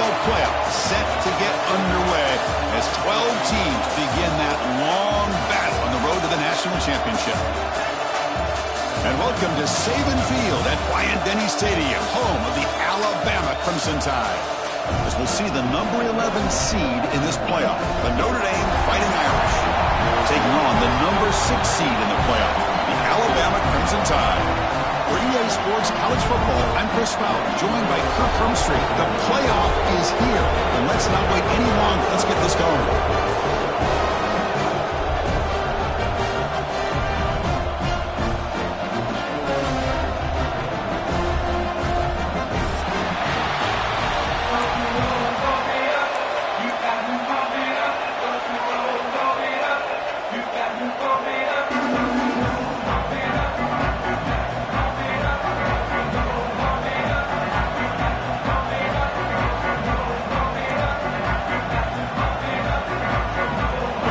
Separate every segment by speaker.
Speaker 1: NFL playoffs set to get underway as 12 teams begin that long battle on the road to the national championship. And welcome to Saban Field at Bryant-Denny Stadium, home of the Alabama Crimson Tide. As we'll see the number 11 seed in this playoff, the Notre Dame Fighting Irish, taking on the number 6 seed in the playoff, the Alabama Crimson Tide. For EA Sports College Football, I'm Chris Fowler, joined by Kirk Hermstreet. The playoff is here, and let's not wait any longer. Let's get this going.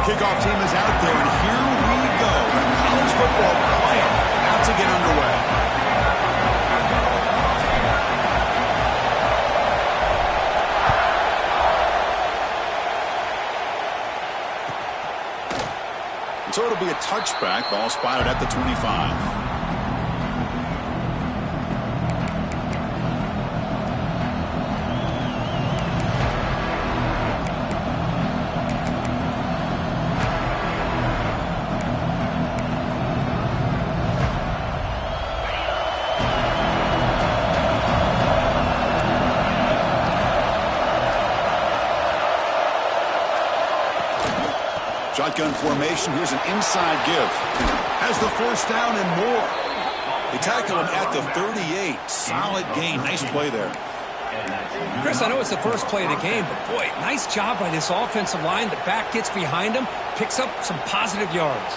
Speaker 1: Kickoff team is out there, and here we go. The college football playoff about to get underway. And so it'll be a touchback. Ball spotted at the 25. Shotgun formation. Here's an inside give. Has the first down and more. They tackle him at the 38. Solid gain. Nice play there.
Speaker 2: Chris, I know it's the first play of the game, but boy, nice job by this offensive line. The back gets behind him, picks up some positive yards.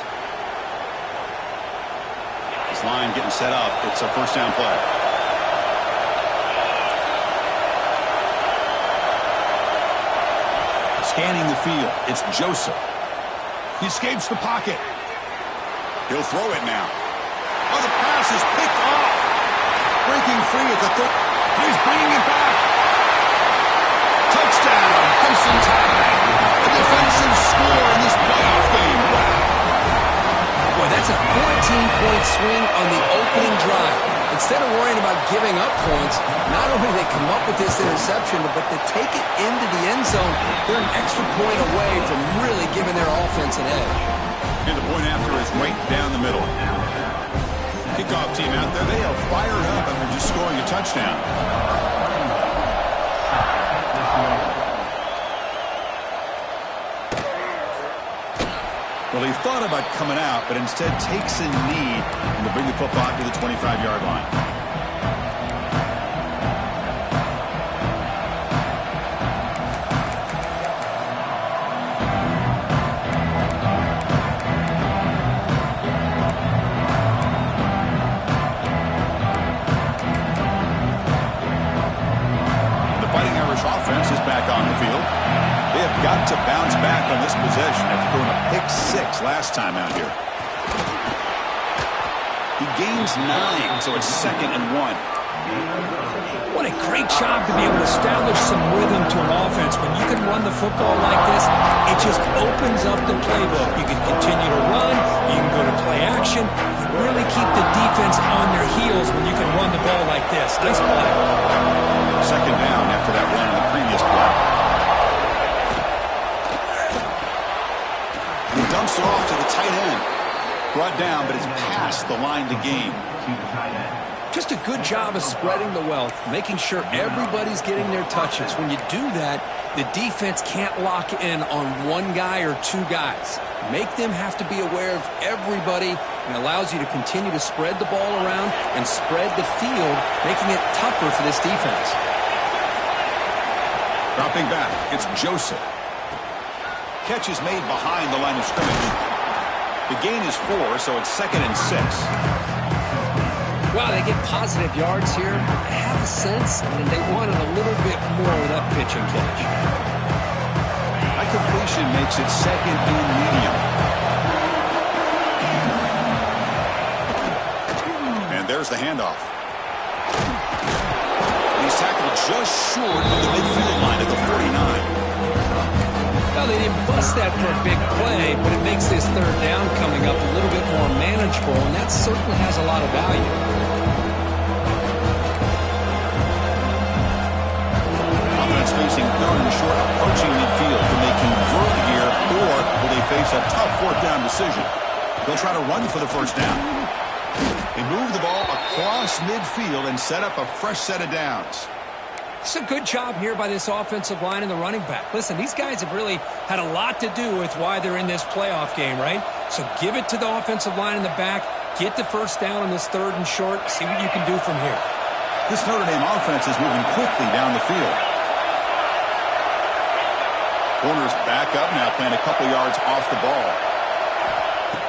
Speaker 1: This line getting set up. It's a first down play. Scanning the field. It's Joseph. He escapes the pocket. He'll throw it now. Oh, the pass is picked off. Breaking free at the third. He's bringing it back. Touchdown, Crimson Tide. A defensive score in this playoff game. Wow.
Speaker 2: Boy, that's a 14-point swing on the opening drive. Instead of worrying about giving up points, not only do they come up with this interception, but to take it into the end zone, they're an extra point away from really giving their offense an edge.
Speaker 1: And the point after is right down the middle. Kickoff team out there, they are fired up after just scoring a touchdown. Well, he thought about coming out, but instead takes a knee to bring the football to the 25-yard line. The Fighting Irish offense is back on the field. They have got to bounce back on this possession after throwing a pick-6 last time out here. He gains 9, so it's 2nd and 1.
Speaker 2: What a great job to be able to establish some rhythm to an offense. When you can run the football like this, it just opens up the playbook. You can continue to run. You can go to play action. You really keep the defense on their heels when you can run the ball like this. Nice play.
Speaker 1: 2nd down after that run in the previous play. He dumps it off to the tight end. Brought down, but it's past the line to gain.
Speaker 2: Just a good job of spreading the wealth, making sure everybody's getting their touches. When you do that, the defense can't lock in on one guy or two guys. Make them have to be aware of everybody, and allows you to continue to spread the ball around and spread the field, making it tougher for this defense.
Speaker 1: Dropping back, it's Joseph. Catch is made behind the line of scrimmage. The gain is 4, so it's 2nd and 6.
Speaker 2: Wow, they get positive yards here. I have a sense that they wanted a little bit more with that pitch and catch.
Speaker 1: That completion makes it 2nd and medium. And there's the handoff. He tackled just short of the midfield line at the 49.
Speaker 2: Well, they didn't bust that for a big play, but it makes this third down coming up a little bit more manageable, and that certainly has a lot of value.
Speaker 1: Offense facing third and short, approaching midfield. Can they convert here, or will they face a tough fourth down decision? They'll try to run for the first down. They move the ball across midfield and set up a fresh set of downs.
Speaker 2: It's a good job here by this offensive line and the running back. Listen, these guys have really had a lot to do with why they're in this playoff game, right? So give it to the offensive line in the back, get the first down on this third and short, see what you can do from here.
Speaker 1: This Notre Dame offense is moving quickly down the field. Corners back up now, playing a couple yards off the ball.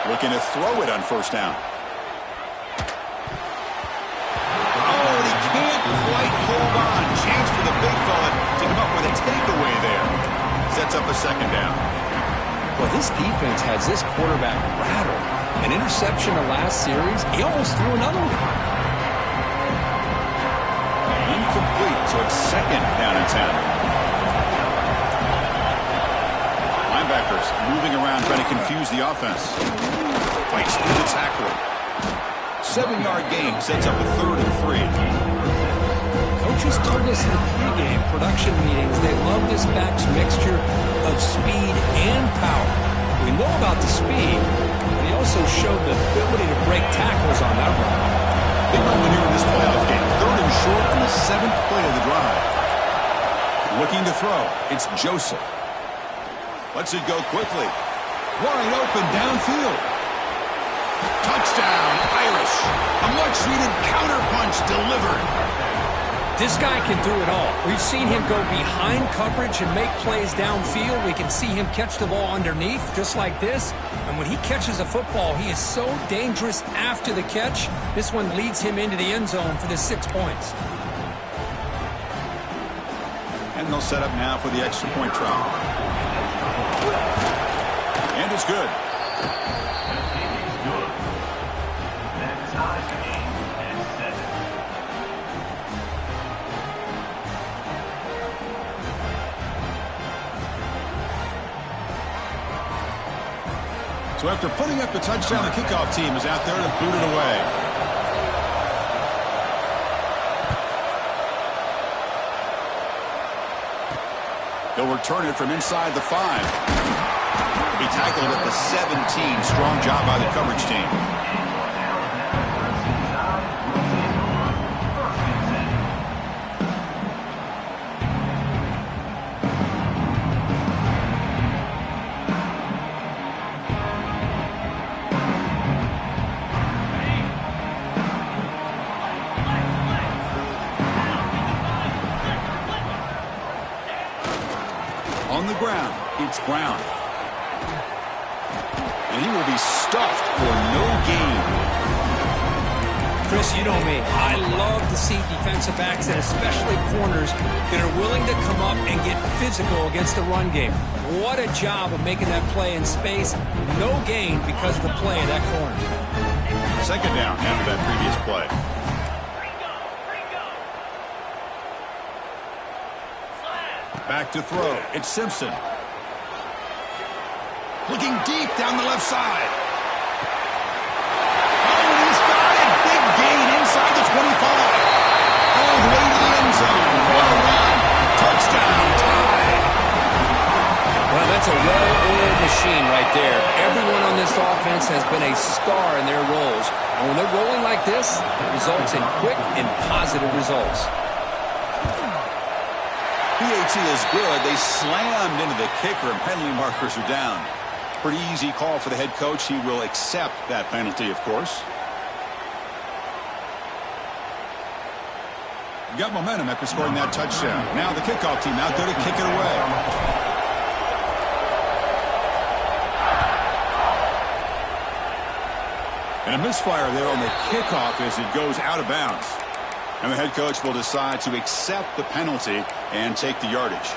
Speaker 1: Looking to throw it on first down. Quite hold on. Chance for the big fella to come up with a takeaway there. Sets up a second down.
Speaker 2: Well, this defense has this quarterback rattled. An interception the last series. He almost threw another one.
Speaker 1: Incomplete, so it's second down and 10. Linebackers moving around, trying to confuse the offense. Fights through the tackle. 7-yard gain sets up a 3rd and 3.
Speaker 2: Coaches told us in the pregame production meetings they love this back's mixture of speed and power. We know about the speed, but he also showed the ability to break tackles on that run.
Speaker 1: Big moment here in this playoff game. 3rd and short on the 7th play of the drive. Looking to throw. It's Joseph. Lets it go quickly. Wide open downfield. Touchdown, Irish. A much-needed counterpunch delivered.
Speaker 2: This guy can do it all. We've seen him go behind coverage and make plays downfield. We can see him catch the ball underneath, just like this. And when he catches a football, he is so dangerous after the catch. This one leads him into the end zone for the 6 points.
Speaker 1: And they'll set up now for the extra point try. And it's good. So after putting up the touchdown, the kickoff team is out there to boot it away. They'll return it from inside the 5. He tackled at the 17. Strong job by the coverage team. On the ground, it's Brown. And he will be stuffed for no gain.
Speaker 2: Chris, you know me. I love to see defensive backs and especially corners that are willing to come up and get physical against the run game. What a job of making that play in space. No gain because of the play of that corner.
Speaker 1: Second down after that previous play. Back to throw. It's Simpson. Looking deep down the left side. Oh, and he's got it. Big gain inside the 25. All the way to the end zone. What a run. Touchdown. Tie.
Speaker 2: Well, that's a well-oiled machine right there. Everyone on this offense has been a star in their roles. And when they're rolling like this, it results in quick and positive results.
Speaker 1: PAT is good. They slammed into the kicker and penalty markers are down. Pretty easy call for the head coach. He will accept that penalty, of course. Got momentum after scoring that touchdown. Now the kickoff team out there to kick it away. And a misfire there on the kickoff as it goes out of bounds. And the head coach will decide to accept the penalty and take the yardage.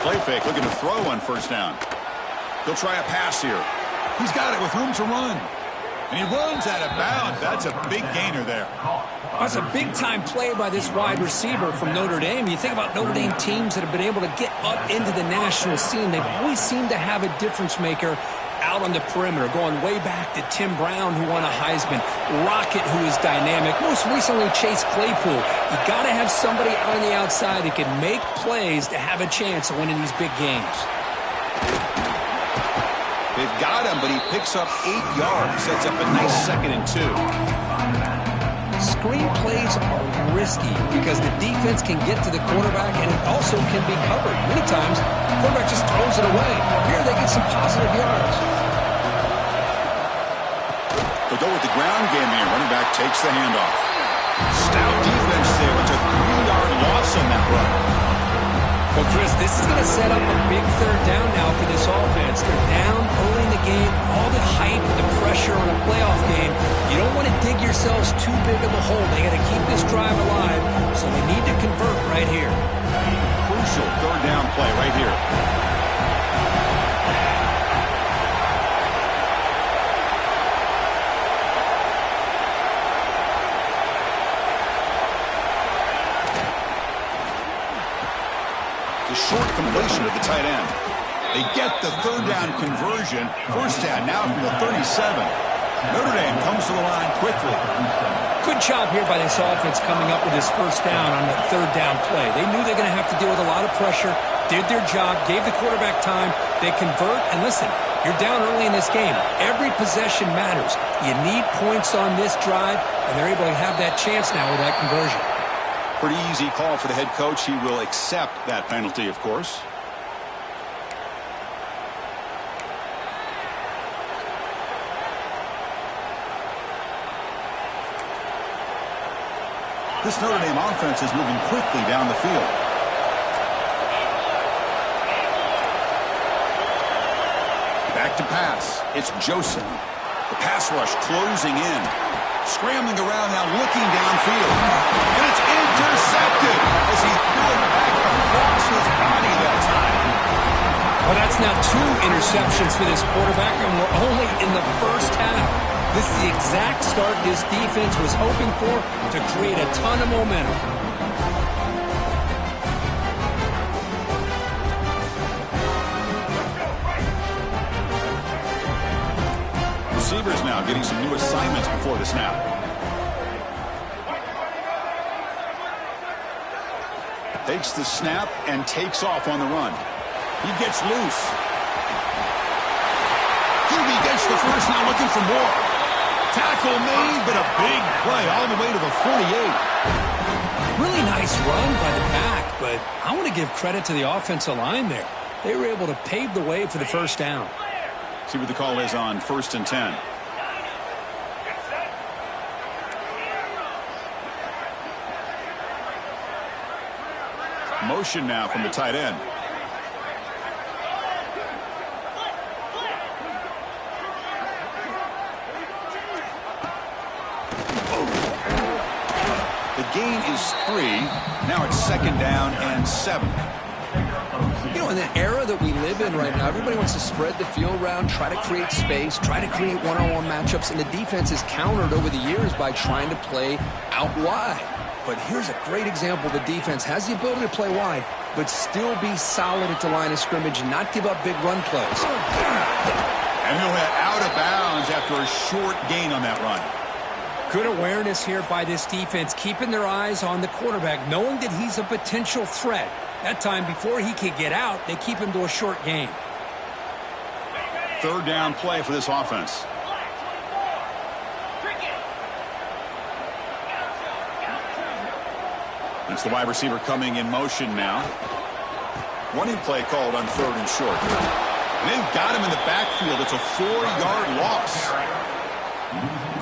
Speaker 1: play fake, looking to throw on first down. He'll try a pass here. He's got it with room to run. And he runs out of bounds. That's a big gainer there.
Speaker 2: That's a big-time play by this wide receiver from Notre Dame. You think about Notre Dame teams that have been able to get up into the national scene. They've always seemed to have a difference maker out on the perimeter, going way back to Tim Brown, who won a Heisman, Rocket, who is dynamic, most recently Chase Claypool. You got to have somebody on the outside that can make plays to have a chance of winning these big games.
Speaker 1: They've got him, but he picks up 8 yards. Sets up a nice 2nd and 2.
Speaker 2: Screen plays are risky because the defense can get to the quarterback and it also can be covered. Many times, the quarterback just throws it away. Here they get some positive yards.
Speaker 1: They'll go with the ground game here. Running back takes the handoff. Stout defense there. It's a 3-yard loss on that run.
Speaker 2: Well, Chris, this is going to set up a big 3rd down now for this offense. They're down early in the game. All the hype, the pressure on a playoff game. You don't want to dig yourselves too big of a hole. They got to keep this drive alive, so they need to convert right here.
Speaker 1: Crucial 3rd down play right here. Short completion of the tight end. They get the 3rd down conversion. First down now from the 37. Notre Dame comes to the line quickly.
Speaker 2: Good job here by this offense coming up with this first down on the 3rd down play. They knew they're going to have to deal with a lot of pressure, did their job, gave the quarterback time. They convert, and listen, you're down early in this game. Every possession matters. You need points on this drive, and they're able to have that chance now with that conversion.
Speaker 1: Pretty easy call for the head coach. He will accept that penalty, of course. This Notre Dame offense is moving quickly down the field. Back to pass. It's Joseph. The pass rush closing in. Scrambling around now, looking downfield. And it's intercepted as he threw it back across his body that time.
Speaker 2: Well, that's now 2 interceptions for this quarterback, and we're only in the first half. This is the exact start this defense was hoping for to create a ton of momentum.
Speaker 1: Receivers now getting some new assignments before the snap. Takes the snap and takes off on the run. He gets loose. QB gets the first, now looking for more. Tackle made, but a big play all the way to the 48.
Speaker 2: Really nice run by the back, but I want to give credit to the offensive line there. They were able to pave the way for the first down.
Speaker 1: See what the call is on 1st and 10. Motion now from the tight end. The gain is 3. Now it's 2nd down and 7.
Speaker 2: You know, in the era that we live in right now, everybody wants to spread the field around, try to create space, try to create one-on-one matchups, and the defense is countered over the years by trying to play out wide. But here's a great example. The defense has the ability to play wide, but still be solid at the line of scrimmage and not give up big run plays.
Speaker 1: And he'll head out of bounds after a short gain on that run.
Speaker 2: Good awareness here by this defense, keeping their eyes on the quarterback, knowing that he's a potential threat. That time, before he could get out, they keep him to a short gain.
Speaker 1: 3rd down play for this offense. It's the wide receiver coming in motion now. Running play called on 3rd and short. And they've got him in the backfield. It's a 4-yard loss.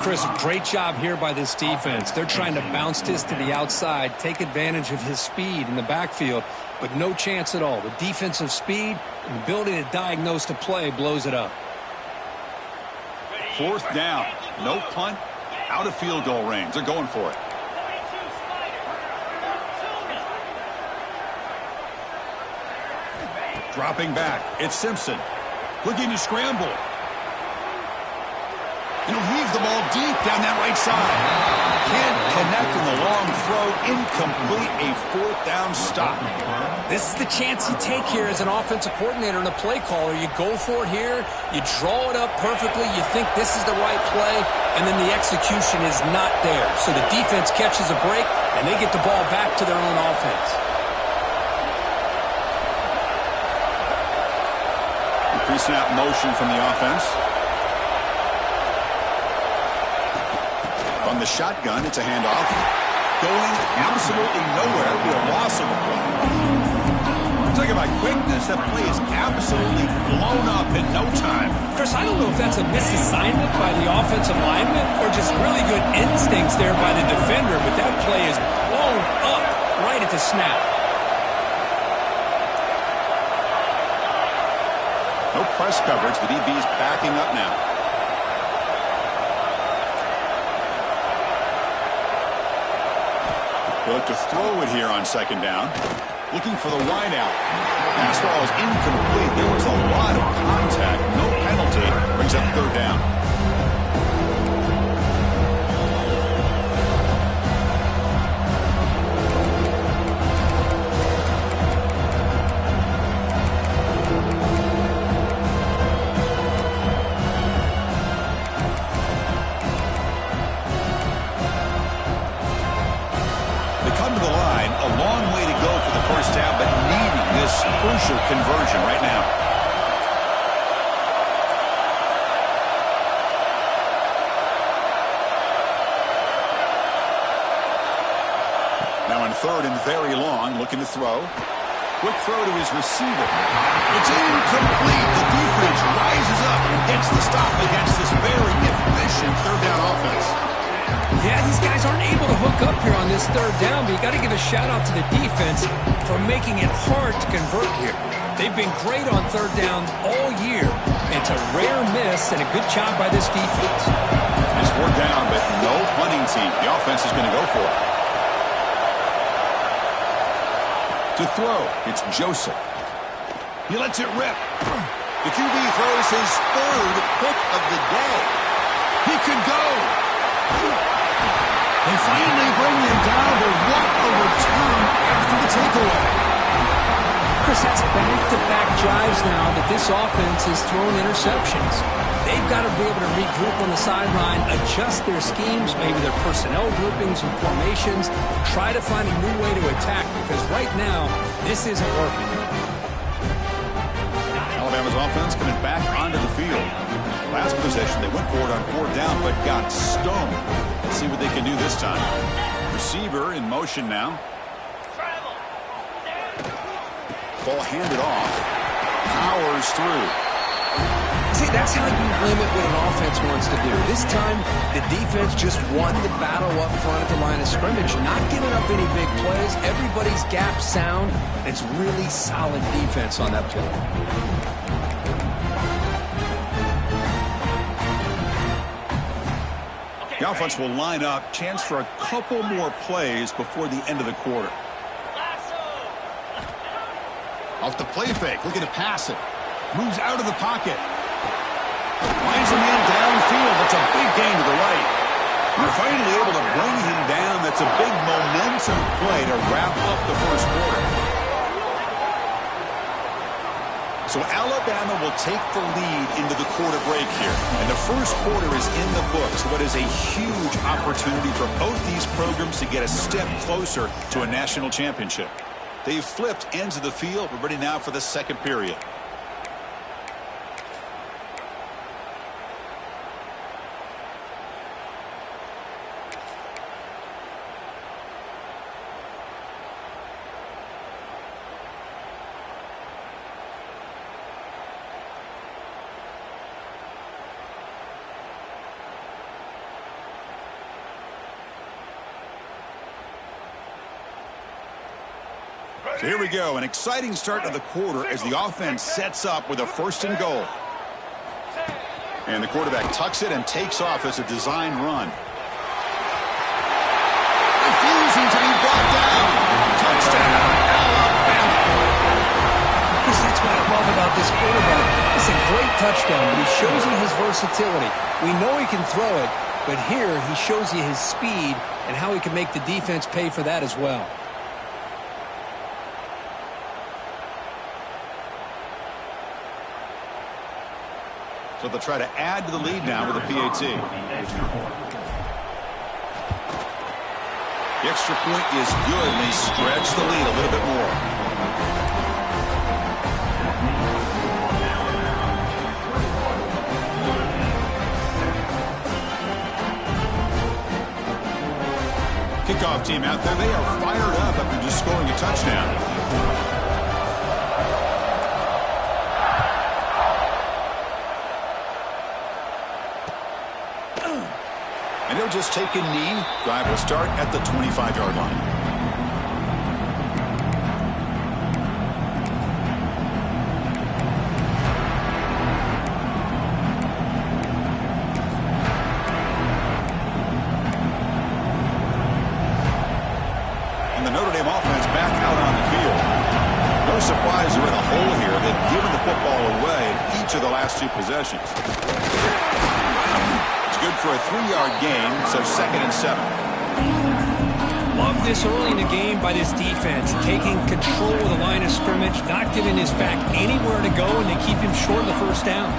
Speaker 2: Chris, great job here by this defense. They're trying to bounce this to the outside, take advantage of his speed in the backfield, but no chance at all. The defensive speed and the ability to diagnose the play blows it up.
Speaker 1: 4th down. No punt. Out of field goal range. They're going for it. Dropping back, it's Simpson. Looking to scramble. And he'll heave the ball deep down that right side. Can't connect in the long throw. Incomplete, a fourth down stop.
Speaker 2: This is the chance you take here as an offensive coordinator and a play caller. You go for it here. You draw it up perfectly. You think this is the right play, and then the execution is not there. So the defense catches a break, and they get the ball back to their own offense.
Speaker 1: Pre-snap motion from the offense. From the shotgun, it's a handoff. Going absolutely nowhere. It'll be a loss of the play. Talking about quickness, that play is absolutely blown up in no time.
Speaker 2: Chris, I don't know if that's a misassignment by the offensive lineman or just really good instincts there by the defender, but that play is blown up right at the snap.
Speaker 1: No press coverage. The DB's backing up now. They look to throw it here on second down. Looking for the wide out. Pass ball is incomplete. There was a lot of contact. No penalty. Brings up third down. Crucial conversion right now. Now on third and very long, looking to throw. Quick throw to his receiver. It's incomplete. The defense rises up and gets the stop against this very efficient third down offense.
Speaker 2: Yeah, these guys aren't able to hook up here on this third down, but you got to give a shout out to the defense for making it hard to convert here. They've been great on third down all year. It's a rare miss and a good job by this defense.
Speaker 1: It's fourth down, but no punting team. The offense is going to go for it. To throw, it's Joseph. He lets it rip. The QB throws his third pick of the day. He could go. They finally bring him down, but what a return after the takeaway.
Speaker 2: Chris, that's back-to-back drives now that this offense has thrown interceptions. They've got to be able to regroup on the sideline, adjust their schemes, maybe their personnel groupings and formations, try to find a new way to attack, because right now, this isn't working.
Speaker 1: Alabama's offense coming back onto the field. Last possession, they went for it on fourth down, but got stoned. Let's see what they can do this time. Receiver in motion now. Ball handed off. Powers through.
Speaker 2: See, that's how you limit what an offense wants to do. This time, the defense just won the battle up front at the line of scrimmage, not giving up any big plays. Everybody's gap sound. It's really solid defense on that play.
Speaker 1: The offense will line up. Chance for a couple more plays before the end of the quarter. Off the play fake. Looking to pass it. Moves out of the pocket. Finds a man downfield. That's a big gain to the right. They're finally able to bring him down. That's a big momentum play to wrap up the first quarter. So Alabama will take the lead into the quarter break here. And the first quarter is in the books. What is a huge opportunity for both these programs to get a step closer to a national championship. They've flipped ends of the field. We're ready now for the second period. So here we go, an exciting start to the quarter as the offense sets up with a first and goal. And the quarterback tucks it and takes off as a design run. Refusing to be brought down. Touchdown, Alabama.
Speaker 2: Because that's what I about this quarterback. It's a great touchdown, but he shows you his versatility. We know he can throw it, but here he shows you his speed and how he can make the defense pay for that as well.
Speaker 1: So they'll try to add to the lead now with a PAT. The extra point is good, and they stretch the lead a little bit more. Kickoff team out there, they are fired up after just scoring a touchdown. And they'll just take a knee. Drive will start at the 25-yard line. And the Notre Dame offense back out on the field. No surprise they're in a hole here. They've given the football away in each of the last two possessions. Good for a 3-yard gain, so 2nd and 7.
Speaker 2: Love this early in the game by this defense, taking control of the line of scrimmage, not giving his back anywhere to go, and they keep him short of the first down.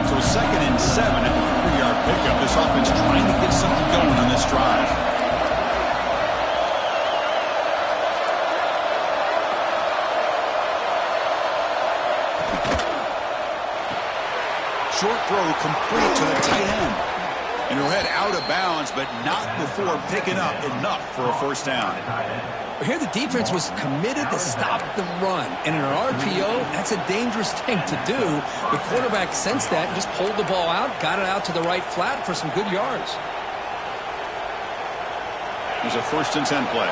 Speaker 1: So 2nd and 7 at the 3-yard pickup. This offense trying to get something going on this drive. Short throw complete to the tight end. And he'll head out of bounds, but not before picking up enough for a first down.
Speaker 2: Here the defense was committed to stop the run. And in an RPO, that's a dangerous thing to do. The quarterback sensed that and just pulled the ball out, got it out to the right flat for some good yards.
Speaker 1: There's a 1st and 10 play.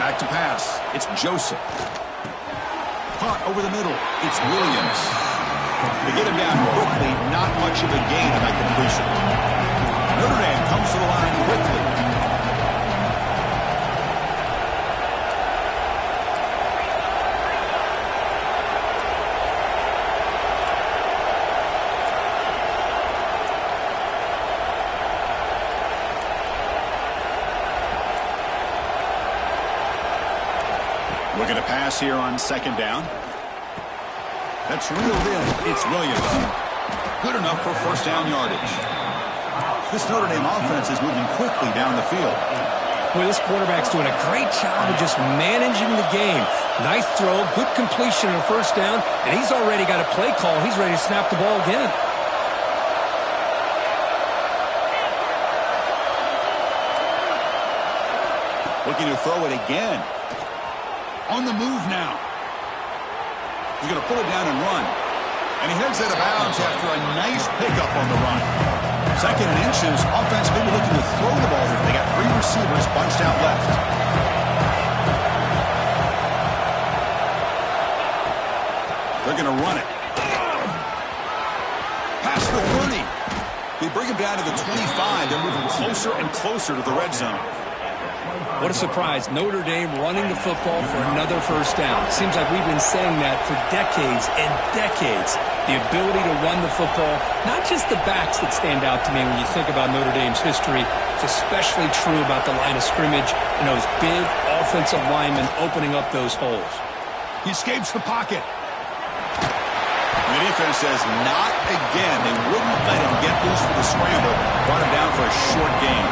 Speaker 1: Back to pass. It's Joseph. Caught over the middle. It's Williams. They get him down quickly. Not much of a gain on that completion. Notre Dame comes to the line quickly. Looking to pass here on 2nd down. That's reeled in. It's Williams. Good enough for first down yardage. This Notre Dame offense is moving quickly down the field.
Speaker 2: Well, this quarterback's doing a great job of just managing the game. Nice throw, good completion on first down, and he's already got a play call. He's ready to snap the ball again.
Speaker 1: Looking to throw it again. On the move now. He's going to pull it down and run. And he heads out of bounds after a nice pickup on the run. 2nd and inches. Offense maybe looking to throw the ball here. They got 3 receivers bunched out left. They're going to run it. Past the 30. They bring him down to the 25. They're moving closer and closer to the red zone.
Speaker 2: What a surprise. Notre Dame running the football for another first down. Seems like we've been saying that for decades and decades. The ability to run the football, not just the backs that stand out to me when you think about Notre Dame's history. It's especially true about the line of scrimmage and those big offensive linemen opening up those holes.
Speaker 1: He escapes the pocket. And the defense says not again. They wouldn't let him get loose for the scramble. Brought him down for a short gain.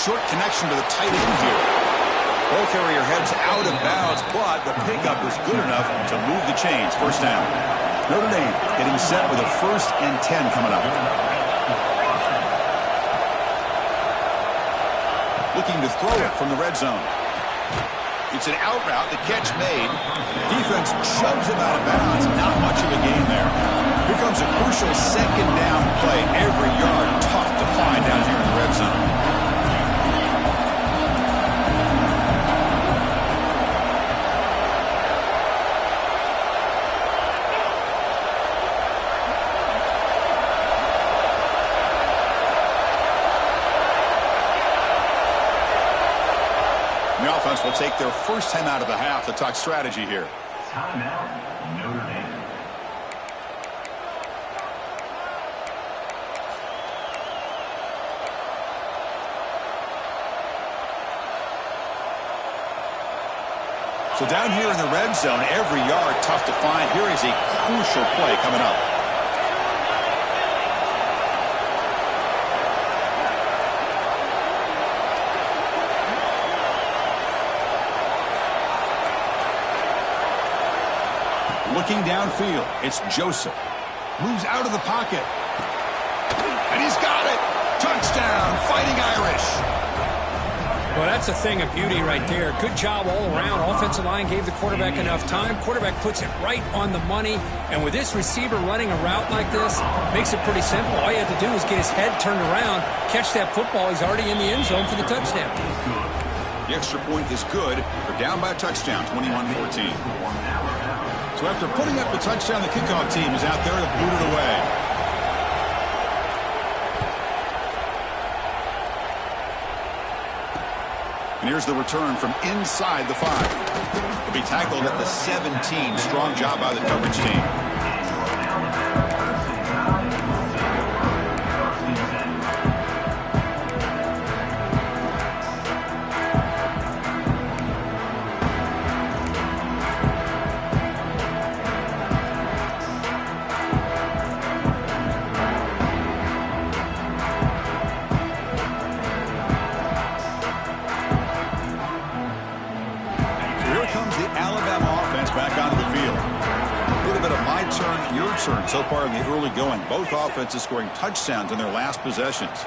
Speaker 1: Short connection to the tight end here. Ball carrier heads out of bounds, but the pickup was good enough to move the chains. First down. Notre Dame getting set with a 1st and 10 coming up. Looking to throw it from the red zone. It's an out route, the catch made. Defense shoves him out of bounds. Not much of a gain there. Here comes a crucial second down play. Every yard tough to find down here in the red zone. The offense will take their first time out of the half to talk strategy here.
Speaker 3: Timeout, Notre Dame.
Speaker 1: So down here in the red zone, every yard tough to find. Here is a crucial play coming up. Looking downfield, it's Joseph. Moves out of the pocket. And he's got it. Touchdown, Fighting Irish.
Speaker 2: Well, that's a thing of beauty right there. Good job all around. Offensive line gave the quarterback enough time. Quarterback puts it right on the money. And with this receiver running a route like this, makes it pretty simple. All you have to do is get his head turned around, catch that football. He's already in the end zone for the touchdown.
Speaker 1: The extra point is good. They're down by a touchdown, 21-14. So after putting up the touchdown, the kickoff team is out there to boot it away. And here's the return from inside the 5. He'll be tackled at the 17. Strong job by the coverage team. Turn so far in the early going. Both offenses scoring touchdowns in their last possessions.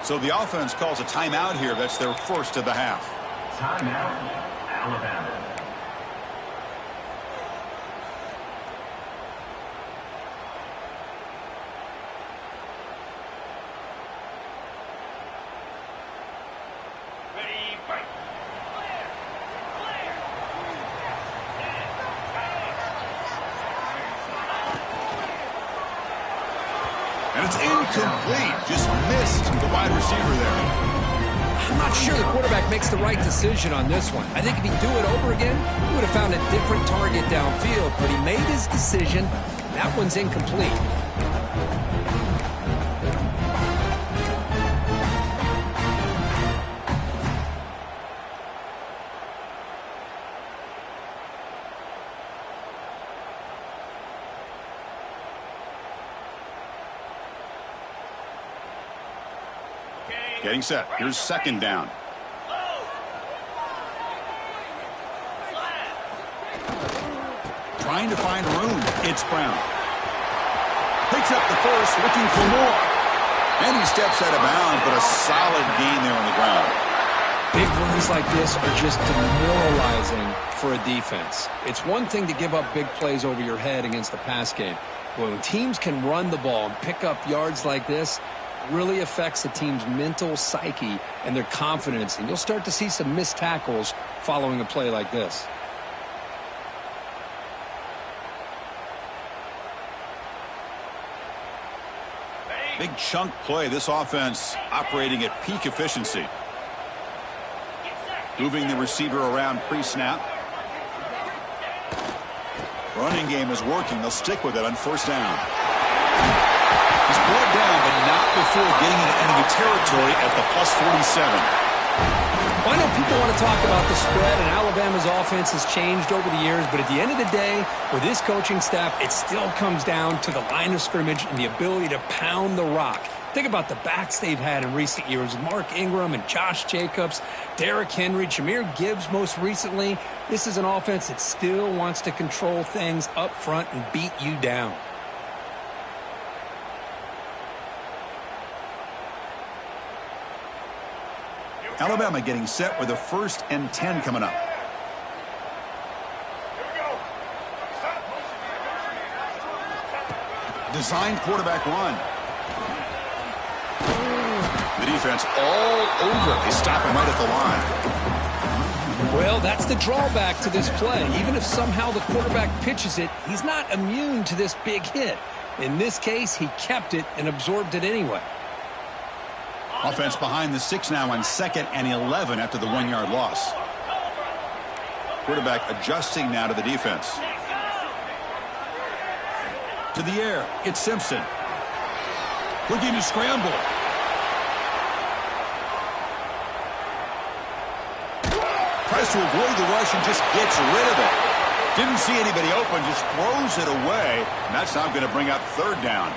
Speaker 1: So the offense calls a timeout here. That's their first of the half.
Speaker 3: Timeout, Alabama.
Speaker 1: And it's incomplete. Just missed the wide receiver there.
Speaker 2: I'm not sure the quarterback makes the right decision on this one. I think if he'd do it over again, he would have found a different target downfield. But he made his decision. That one's incomplete.
Speaker 1: Getting set. Here's second down. Trying to find room. It's Brown. Picks up the first, looking for more. And he steps out of bounds, but a solid gain there on the ground.
Speaker 2: Big runs like this are just demoralizing for a defense. It's one thing to give up big plays over your head against the pass game. But when teams can run the ball and pick up yards like this, really affects the team's mental psyche and their confidence. And you'll start to see some missed tackles following a play like this.
Speaker 1: Big chunk play. This offense operating at peak efficiency. Moving the receiver around pre-snap. Running game is working. They'll stick with it on first down. He's brought down, but not before getting into enemy territory at the +47.
Speaker 2: Well, I know people want to talk about the spread, and Alabama's offense has changed over the years, but at the end of the day, with this coaching staff, it still comes down to the line of scrimmage and the ability to pound the rock. Think about the backs they've had in recent years. Mark Ingram and Josh Jacobs, Derrick Henry, Jahmyr Gibbs most recently. This is an offense that still wants to control things up front and beat you down.
Speaker 1: Alabama getting set with a 1st and 10 coming up. Designed quarterback run. The defense all over. They stop him right at the line.
Speaker 2: Well, that's the drawback to this play. Even if somehow the quarterback pitches it, he's not immune to this big hit. In this case, he kept it and absorbed it anyway.
Speaker 1: Offense behind the 6 now on 2nd and 11 after the 1-yard loss. Quarterback adjusting now to the defense. To the air, it's Simpson. Looking to scramble. Tries to avoid the rush and just gets rid of it. Didn't see anybody open, just throws it away. And that's now going to bring up 3rd down.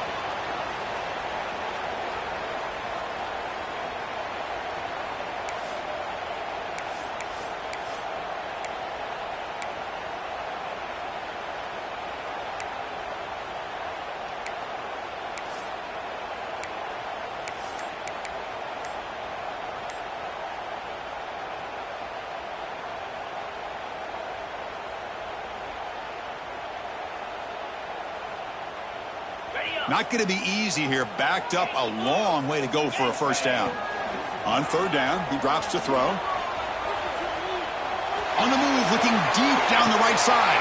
Speaker 1: Not going to be easy here. Backed up a long way to go for a 1st down. On 3rd down, he drops to throw. On the move, looking deep down the right side.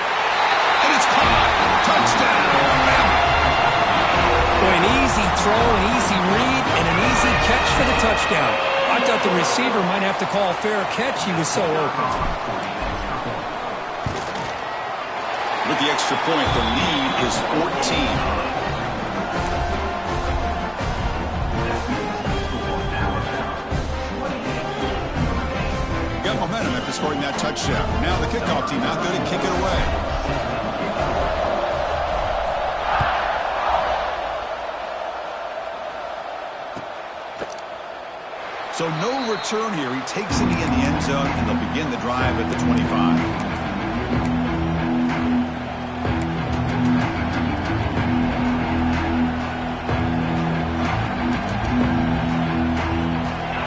Speaker 1: And it's caught. Touchdown, Bama.
Speaker 2: Boy, an easy throw, an easy read, and an easy catch for the touchdown. I thought the receiver might have to call a fair catch. He was so open.
Speaker 1: With the extra point, the lead is 14. Got momentum after scoring that touchdown. Now the kickoff team out there to kick it away. So no return here. He takes it in the end zone, and they'll begin the drive at the 25.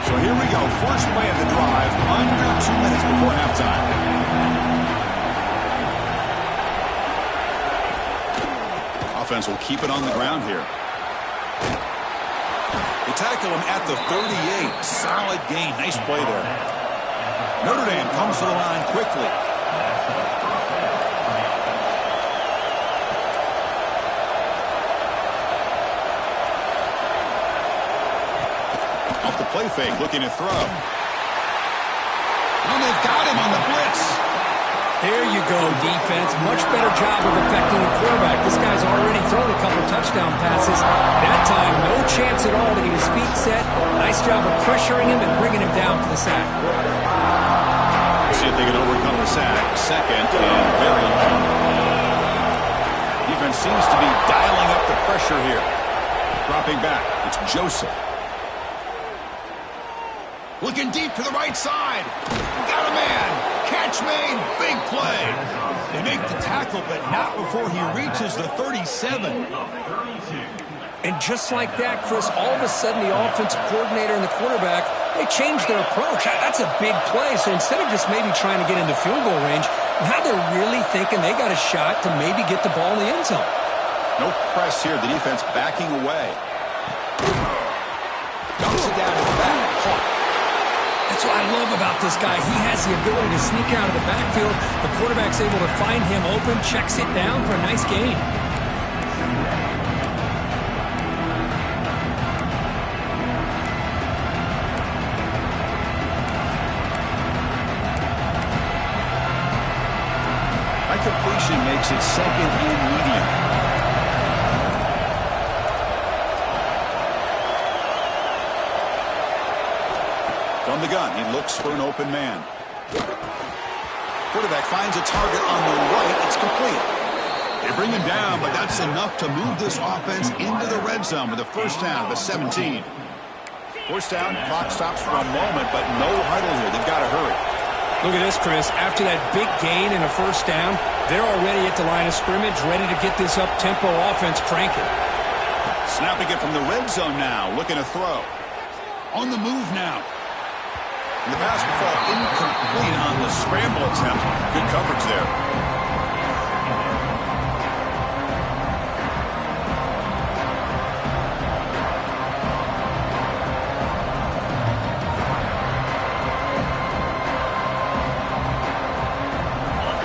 Speaker 1: So here we go. First play of the drive, under 2 minutes before halftime. Offense will keep it on the ground here. They tackle him at the 38. Solid gain. Nice play there. Notre Dame comes to the line quickly. Off the play fake, looking to throw. And they've got him on the blitz.
Speaker 2: There you go, defense. Much better job of affecting the quarterback. This guy's already thrown a couple touchdown passes. That time, no chance at all to get his feet set. Nice job of pressuring him and bringing him down for the sack.
Speaker 1: See if they can overcome the sack. 2nd and very long. Defense seems to be dialing up the pressure here. Dropping back. It's Joseph. Looking deep to the right side. Got a man. Catch made. Big play. They make the tackle, but not before he reaches the 37.
Speaker 2: And just like that, Chris, all of a sudden the offensive coordinator and the quarterback, they changed their approach. That's a big play. So instead of just maybe trying to get into field goal range, now they're really thinking they got a shot to maybe get the ball in the end zone.
Speaker 1: No press here. The defense backing away. Dumps it down to the back.
Speaker 2: That's what I love about this guy. He has the ability to sneak out of the backfield. The quarterback's able to find him open, checks it down for a nice gain.
Speaker 1: That completion makes it 2nd and medium. From the gun, he looks for an open man. Quarterback finds a target on the right. It's complete. They bring him down, but that's enough to move this offense into the red zone with a 1st down at the 17. 1st down, clock stops for a moment, but no huddle here. They've got to hurry.
Speaker 2: Look at this, Chris. After that big gain and a 1st down, they're already at the line of scrimmage, ready to get this up-tempo offense cranking.
Speaker 1: Snapping it from the red zone now, looking to throw. On the move now. The pass will fall incomplete on the scramble attempt. Good coverage there.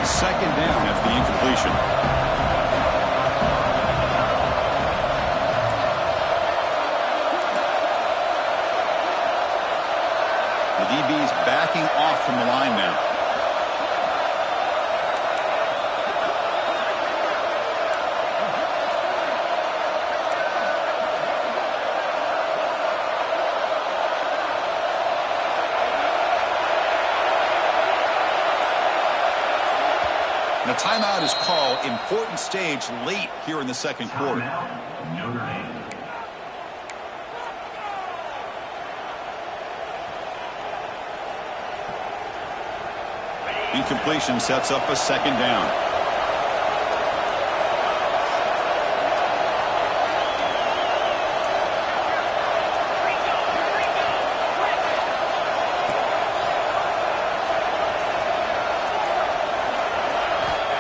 Speaker 1: Second down after the incompletion. The DB's backing off from the line now. And a timeout is called. Important stage late here in the second quarter.
Speaker 3: Notre Dame.
Speaker 1: Incompletion sets up a second down.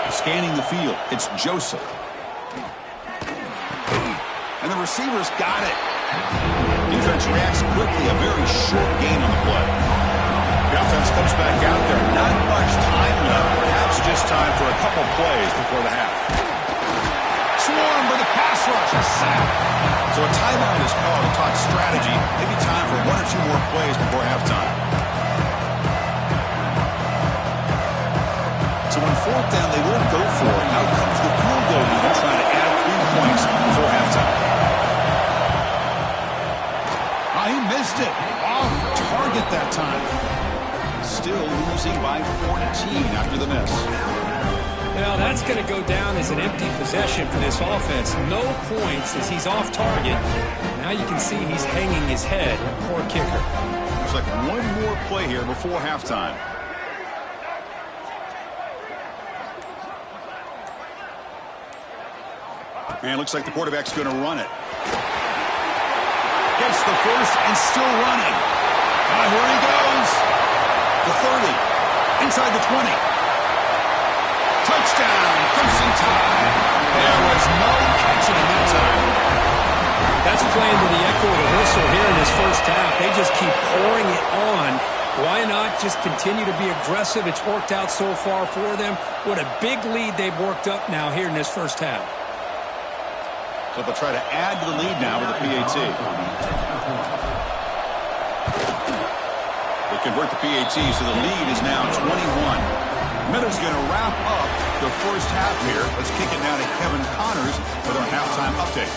Speaker 1: Scanning the field, it's Joseph. And the receiver's got it. Defense reacts quickly, a very short gain on the play. The offense comes back out there. Not much time left. Perhaps just time for a couple plays before the half. Swarm for the pass rush. A sack. So a timeout is called to talk strategy. Maybe time for one or two more plays before halftime. So on fourth down, they won't go for it. Out comes the field goal unit trying to add 3 points before halftime. He missed it. Off target that time. Still losing by 14 after the miss.
Speaker 2: Well, that's going to go down as an empty possession for this offense. No points as he's off target. Now you can see he's hanging his head. Poor kicker.
Speaker 1: Looks like one more play here before halftime. And looks like the quarterback's going to run it. Gets the first and still running. Here he goes. The 30. Inside the 20. Touchdown. Crimson Tide. There was no catching him that time.
Speaker 2: That's playing to the echo of the whistle here in this first half. They just keep pouring it on. Why not just continue to be aggressive? It's worked out so far for them. What a big lead they've worked up now here in this first half.
Speaker 1: So they'll try to add to the lead now with the PAT. They convert the PAT, so the lead is now 21. Miller's going to wrap up the first half here. Let's kick it now to Kevin Connors with our halftime update.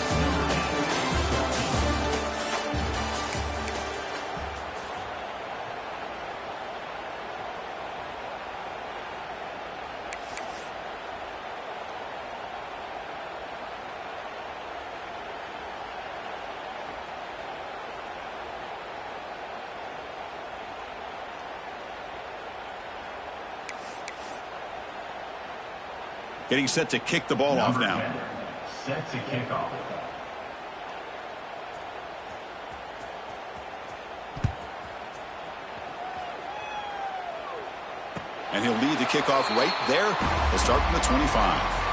Speaker 1: Getting set to kick the ball off now.
Speaker 3: Set to kick off.
Speaker 1: And he'll lead the kickoff right there. He'll start from the 25.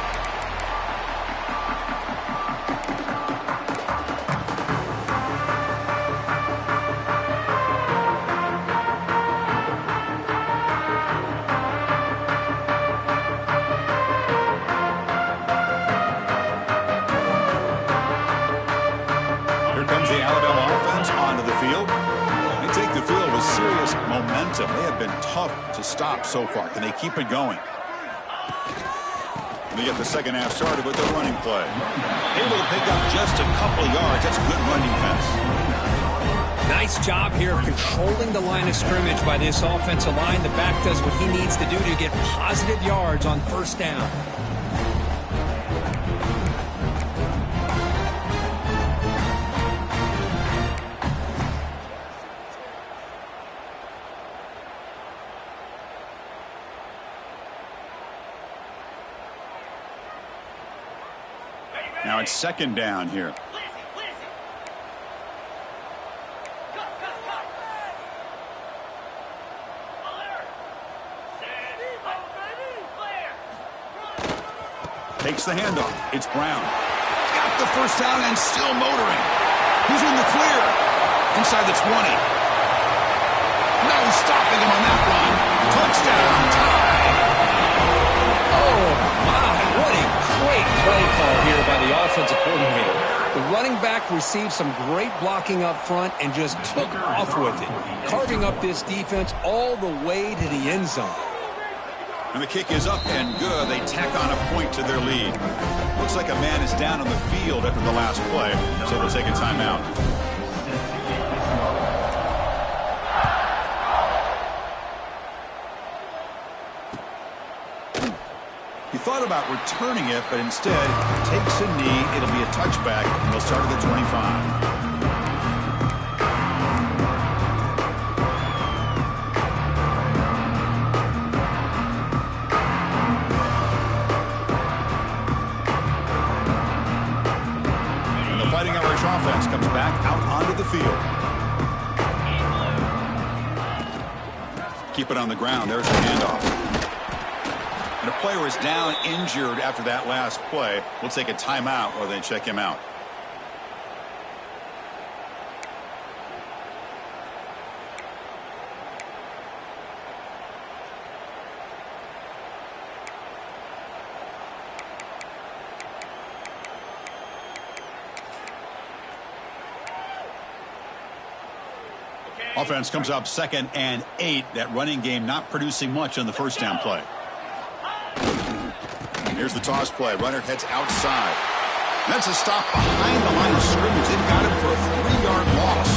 Speaker 1: They have been tough to stop so far. Can they keep it going? And they get the second half started with the running play. Able to pick up just a couple of yards. That's good run defense.
Speaker 2: Nice job here of controlling the line of scrimmage by this offensive line. The back does what he needs to do to get positive yards on first down.
Speaker 1: Now it's second down here. Takes the handoff. It's Brown. Got the first down and still motoring. He's in the clear. Inside the 20. No stopping him on that run. Touchdown, tie.
Speaker 2: Oh, my. What a great play call here by the offensive coordinator. The running back received some great blocking up front and just took off with it, carving up this defense all the way to the end zone.
Speaker 1: And the kick is up and good. They tack on a point to their lead. Looks like a man is down on the field after the last play, so they'll take a timeout. He thought about returning it, but instead takes a knee. It'll be a touchback, and they'll start at the 25. Offense comes back out onto the field. Keep it on the ground. There's the handoff. And a player is down injured after that last play. We'll take a timeout or then check him out. Offense comes up 2nd and 8. That running game not producing much on the first down play. Here's the toss play. Runner heads outside. That's a stop behind the line of scrimmage. They've got him for a 3-yard loss.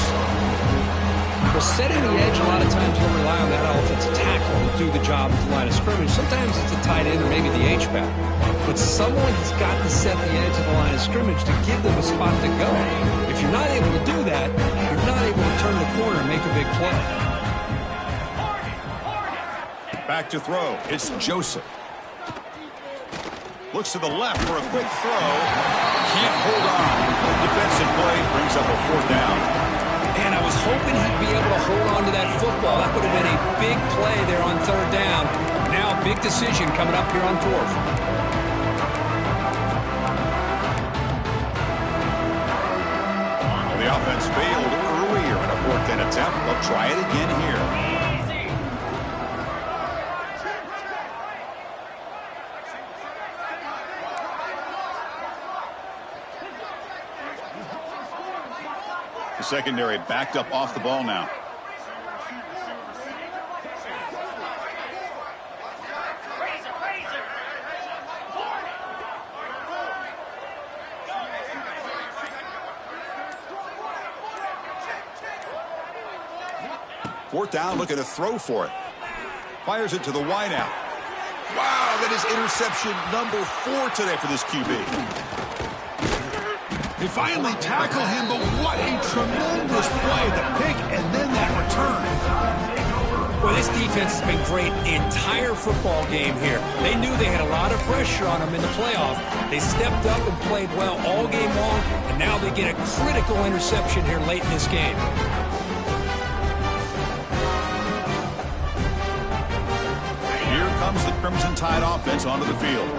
Speaker 2: Well, setting the edge, a lot of times we'll rely on that offensive tackle to do the job at the line of scrimmage. Sometimes it's a tight end or maybe the H-back. But someone has got to set the edge of the line of scrimmage to give them a spot to go. If you're not able to do that, you're not able to turn the corner and make a big play.
Speaker 1: Back to throw. It's Joseph. Looks to the left for a quick throw. Can't hold on. Defensive play brings up a 4th down.
Speaker 2: And I was hoping he'd be able to hold on to that football. That would have been a big play there on 3rd down. Now a big decision coming up here on 4th.
Speaker 1: The offense failed earlier in a 4th down attempt. They'll try it again here. The secondary backed up off the ball now. Fourth down, looking to throw for it. Fires it to the wideout. Wow, that is interception number 4 today for this QB. They finally tackle him, but what a tremendous play. The pick and then that return.
Speaker 2: Well, this defense has been great the entire football game here. They knew they had a lot of pressure on them in the playoff. They stepped up and played well all game long, and now they get a critical interception here late in this game.
Speaker 1: Here comes the Crimson Tide offense onto the field.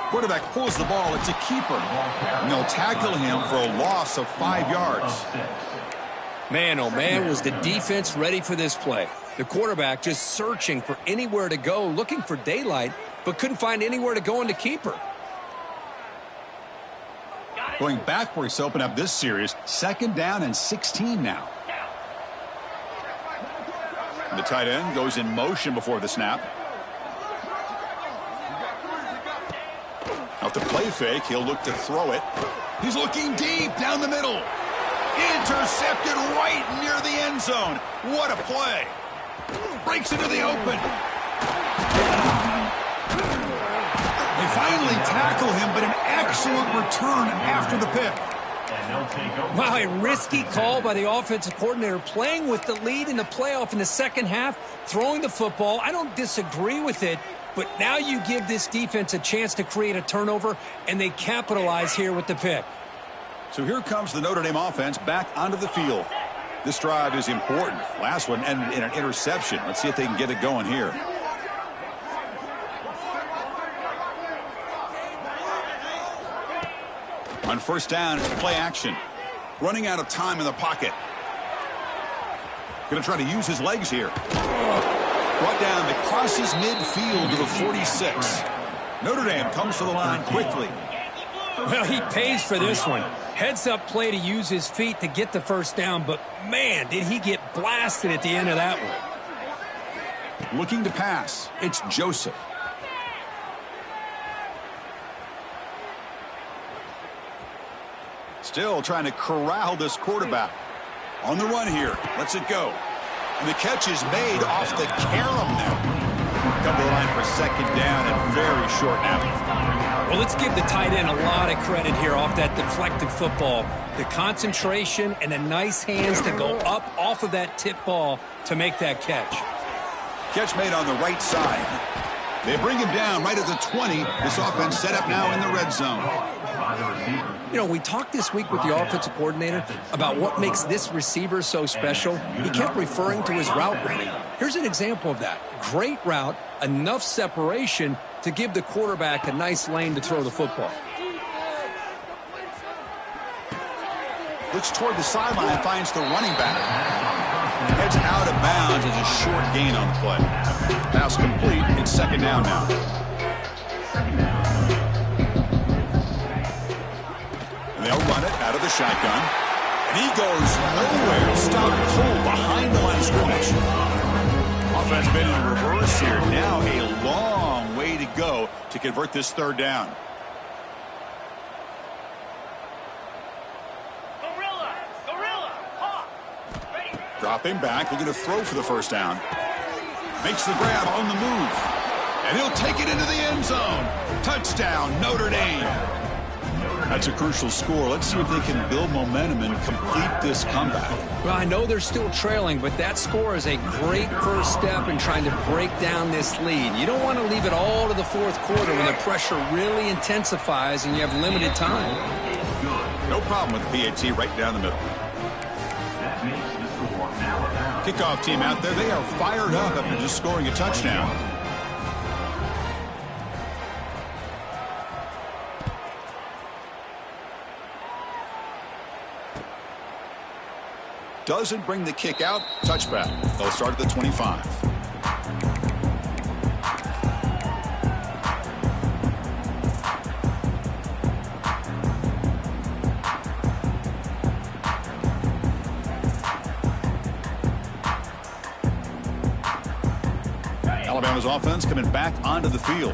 Speaker 1: Quarterback pulls the ball. It's a keeper. And they'll tackle him for a loss of 5 yards.
Speaker 2: Man, oh man, was the defense ready for this play. The quarterback just searching for anywhere to go, looking for daylight, but couldn't find anywhere to go in the keeper.
Speaker 1: Going backwards to open up this series, 2nd down and 16 now. The tight end goes in motion before the snap. Off the play fake, he'll look to throw it. He's looking deep down the middle. Intercepted right near the end zone. What a play. Breaks into the open. They finally tackle him, but an excellent return after the pick.
Speaker 2: Wow, a risky call by the offensive coordinator, playing with the lead in the playoff in the second half, throwing the football. I don't disagree with it, but now you give this defense a chance to create a turnover, and they capitalize here with the pick.
Speaker 1: So here comes the Notre Dame offense back onto the field. This drive is important. Last one ended in an interception. Let's see if they can get it going here. On first down, it's play action. Running out of time in the pocket. Going to try to use his legs here. Brought down that crosses midfield to the 46. Notre Dame comes to the line quickly.
Speaker 2: Well, he pays for this one. Heads-up play to use his feet to get the first down, but, man, did he get blasted at the end of that one.
Speaker 1: Looking to pass. It's Joseph. Still trying to corral this quarterback. On the run here. Lets it go. And the catch is made off the carom there. Come to the line for second down and very short now.
Speaker 2: Well, let's give the tight end a lot of credit here off that deflected football. The concentration and the nice hands to go up off of that tip ball to make that catch.
Speaker 1: Catch made on the right side. They bring him down right at the 20. This offense set up now in the red zone.
Speaker 2: You know, we talked this week with the offensive coordinator about what makes this receiver so special. He kept referring to his route running. Here's an example of that. Great route, enough separation to give the quarterback a nice lane to throw the football.
Speaker 1: Looks toward the sideline, finds the running back. Heads out of bounds as a short gain on the play. Pass complete. It's second down now. And they'll run it out of the shotgun. And he goes nowhere. Stopped cold behind the line of scrimmage. Offense been in reverse here. Now a long way to go to convert this third down. Dropping back, looking to throw for the first down. Makes the grab on the move. And he'll take it into the end zone. Touchdown, Notre Dame. That's a crucial score. Let's see if they can build momentum and complete this comeback.
Speaker 2: Well, I know they're still trailing, but that score is a great first step in trying to break down this lead. You don't want to leave it all to the fourth quarter when the pressure really intensifies and you have limited time.
Speaker 1: No problem with the PAT right down the middle. Kickoff team out there, they are fired up after just scoring a touchdown. Doesn't bring the kick out. Touchback. They'll start at the 25. Alabama's offense coming back onto the field.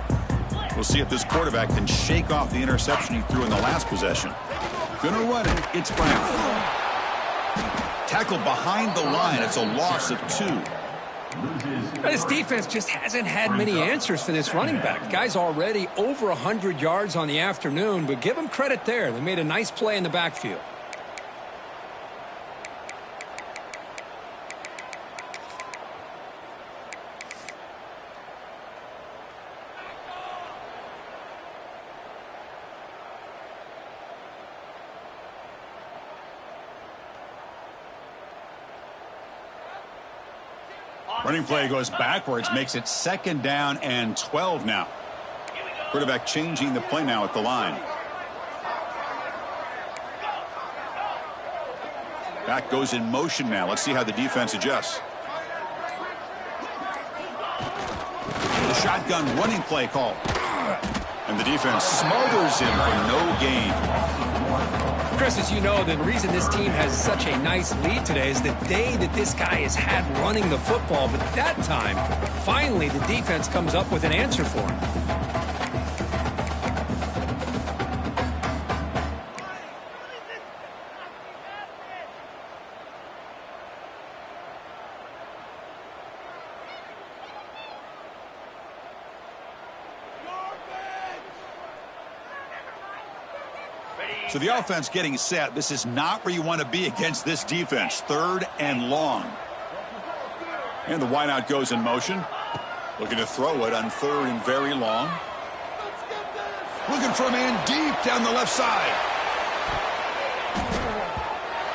Speaker 1: We'll see if this quarterback can shake off the interception he threw in the last possession. Gonna run it. It's Brown. Tackled behind the line. It's a loss of 2.
Speaker 2: This defense just hasn't had many answers for this running back. The guy's already over 100 yards on the afternoon, but give him credit there. They made a nice play in the backfield.
Speaker 1: Running play goes backwards, makes it second down and 12 now. Quarterback changing the play now at the line. Back goes in motion now. Let's see how the defense adjusts. The shotgun running play call. And the defense smothers him for no gain.
Speaker 2: Chris, as you know, the reason this team has such a nice lead today is the day that this guy has had running the football. But that time, finally, the defense comes up with an answer for him.
Speaker 1: So the offense getting set. This is not where you want to be against this defense. Third and long. And the wideout goes in motion. Looking to throw it on third and very long. Looking for a man deep down the left side.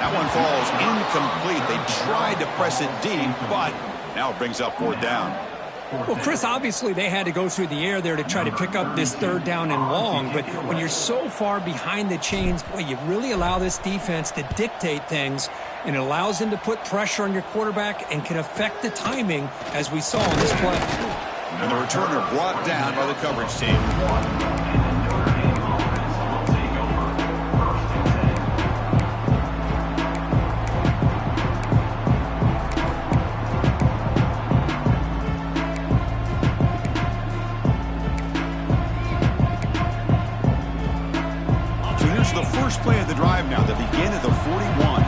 Speaker 1: That one falls incomplete. They tried to press it deep, but now it brings up fourth down.
Speaker 2: Well, Chris, obviously they had to go through the air there to try to pick up this third down and long, but when you're so far behind the chains, boy, you really allow this defense to dictate things, and it allows them to put pressure on your quarterback and can affect the timing, as we saw in this play.
Speaker 1: And the returner brought down by the coverage team. The first play of the drive now, the begin of the 41.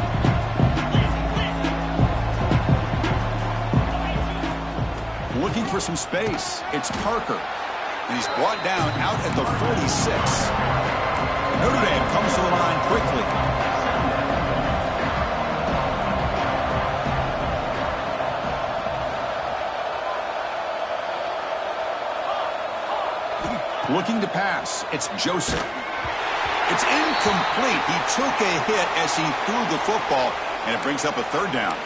Speaker 1: Looking for some space. It's Parker. And he's brought down out at the 46. Notre Dame comes to the line quickly. Looking to pass. It's Joseph. It's incomplete. He took a hit as he threw the football, and it brings up a third down.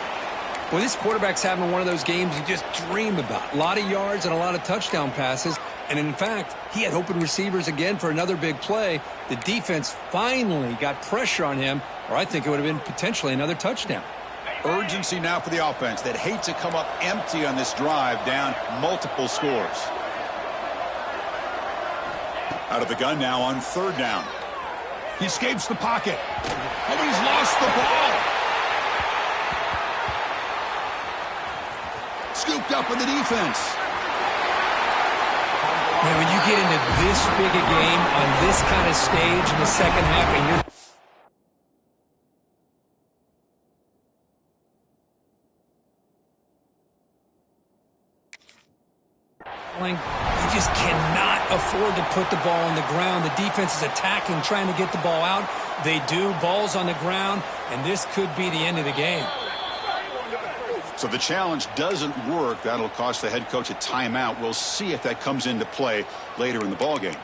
Speaker 2: Well, this quarterback's having one of those games you just dream about. A lot of yards and a lot of touchdown passes. And in fact, he had open receivers again for another big play. The defense finally got pressure on him, or I think it would have been potentially another touchdown.
Speaker 1: Urgency now for the offense that hate to come up empty on this drive, down multiple scores. Out of the gun now on third down. He escapes the pocket. Oh, he's lost the ball. Scooped up in the defense.
Speaker 2: Man, when you get into this big a game on this kind of stage in the second half, and you just cannot afford to put the ball on the ground. The defense is attacking, trying to get the ball out. They do. Ball's on the ground, and this could be the end of the game.
Speaker 1: So the challenge doesn't work. That'll cost the head coach a timeout. We'll see if that comes into play later in the ballgame.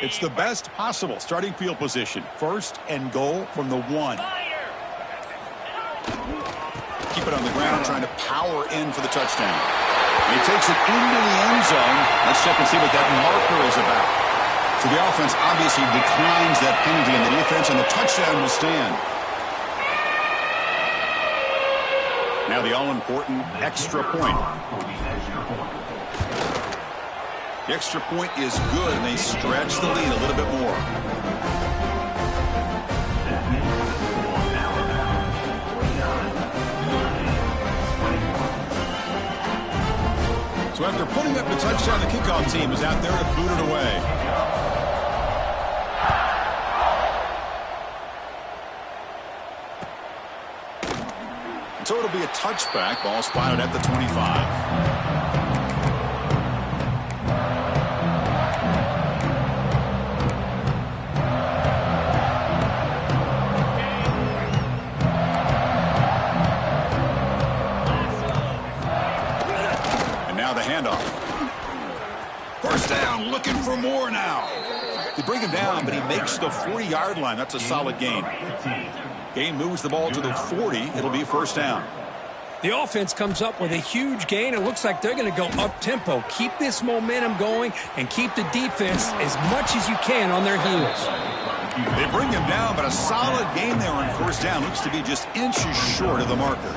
Speaker 1: It's the best possible starting field position. First and goal from the 1. Keep it on the ground, trying to power in for the touchdown. And he takes it into the end zone. Let's check and see what that marker is about. So the offense obviously declines that penalty in the defense, and the touchdown will stand. Now the all-important extra point. The extra point is good, and they stretch the lead a little bit more. So after putting up the touchdown, the kickoff team is out there to boot it away. And so it'll be a touchback. Ball spotted at the 25. First down, looking for more now. They bring him down, but he makes the 40-yard line. That's a solid gain. Gain moves the ball to the 40. It'll be first down.
Speaker 2: The offense comes up with a huge gain. It looks like they're going to go up-tempo. Keep this momentum going and keep the defense as much as you can on their heels.
Speaker 1: They bring him down, but a solid gain there on first down. Looks to be just inches short of the marker.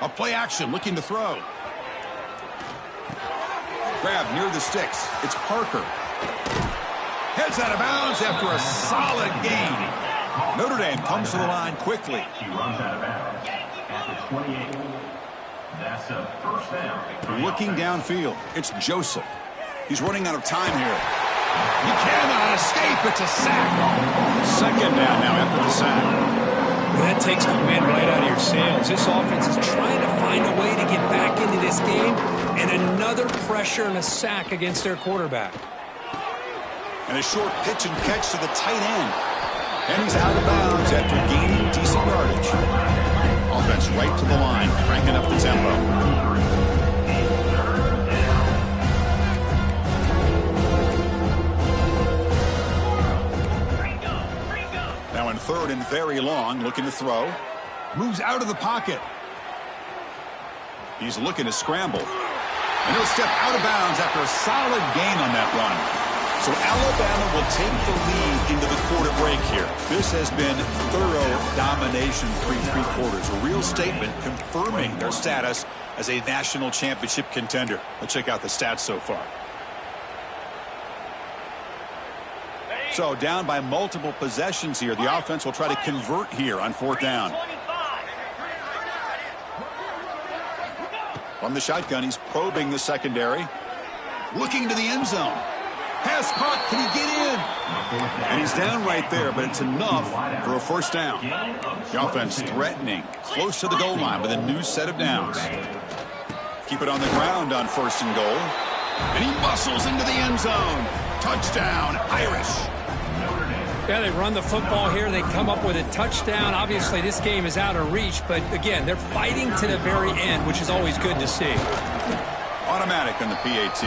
Speaker 1: A play action, looking to throw. Grab near the sticks. It's Parker. Heads out of bounds after a solid gain. Notre Dame comes to the line quickly.
Speaker 3: He runs out of bounds at the 28. That's a first down.
Speaker 1: Looking downfield. It's Joseph. He's running out of time here. He cannot escape. It's a sack. Second down now after the sack.
Speaker 2: That takes the wind right out of your sails. This offense is trying to find a way to get back into this game, and another pressure and a sack against their quarterback.
Speaker 1: And a short pitch and catch to the tight end. And he's out of bounds after gaining decent yardage. Offense right to the line, cranking up the tempo. Now in third and very long, looking to throw. Moves out of the pocket. He's looking to scramble. And he'll step out of bounds after a solid gain on that run. So Alabama will take the lead into the quarter break here. This has been thorough domination through three quarters. A real statement confirming their status as a national championship contender. Let's check out the stats so far. So down by multiple possessions here. The offense will try to convert here on fourth down. From the shotgun, he's probing the secondary. Looking to the end zone. Pass caught. Can he get in? And he's down right there, but it's enough for a first down. The offense threatening, close to the goal line with a new set of downs. Keep it on the ground on first and goal. And he muscles into the end zone. Touchdown, Irish.
Speaker 2: Yeah, they run the football here. They come up with a touchdown. Obviously, this game is out of reach, but again, they're fighting to the very end, which is always good to see.
Speaker 1: Automatic on the PAT.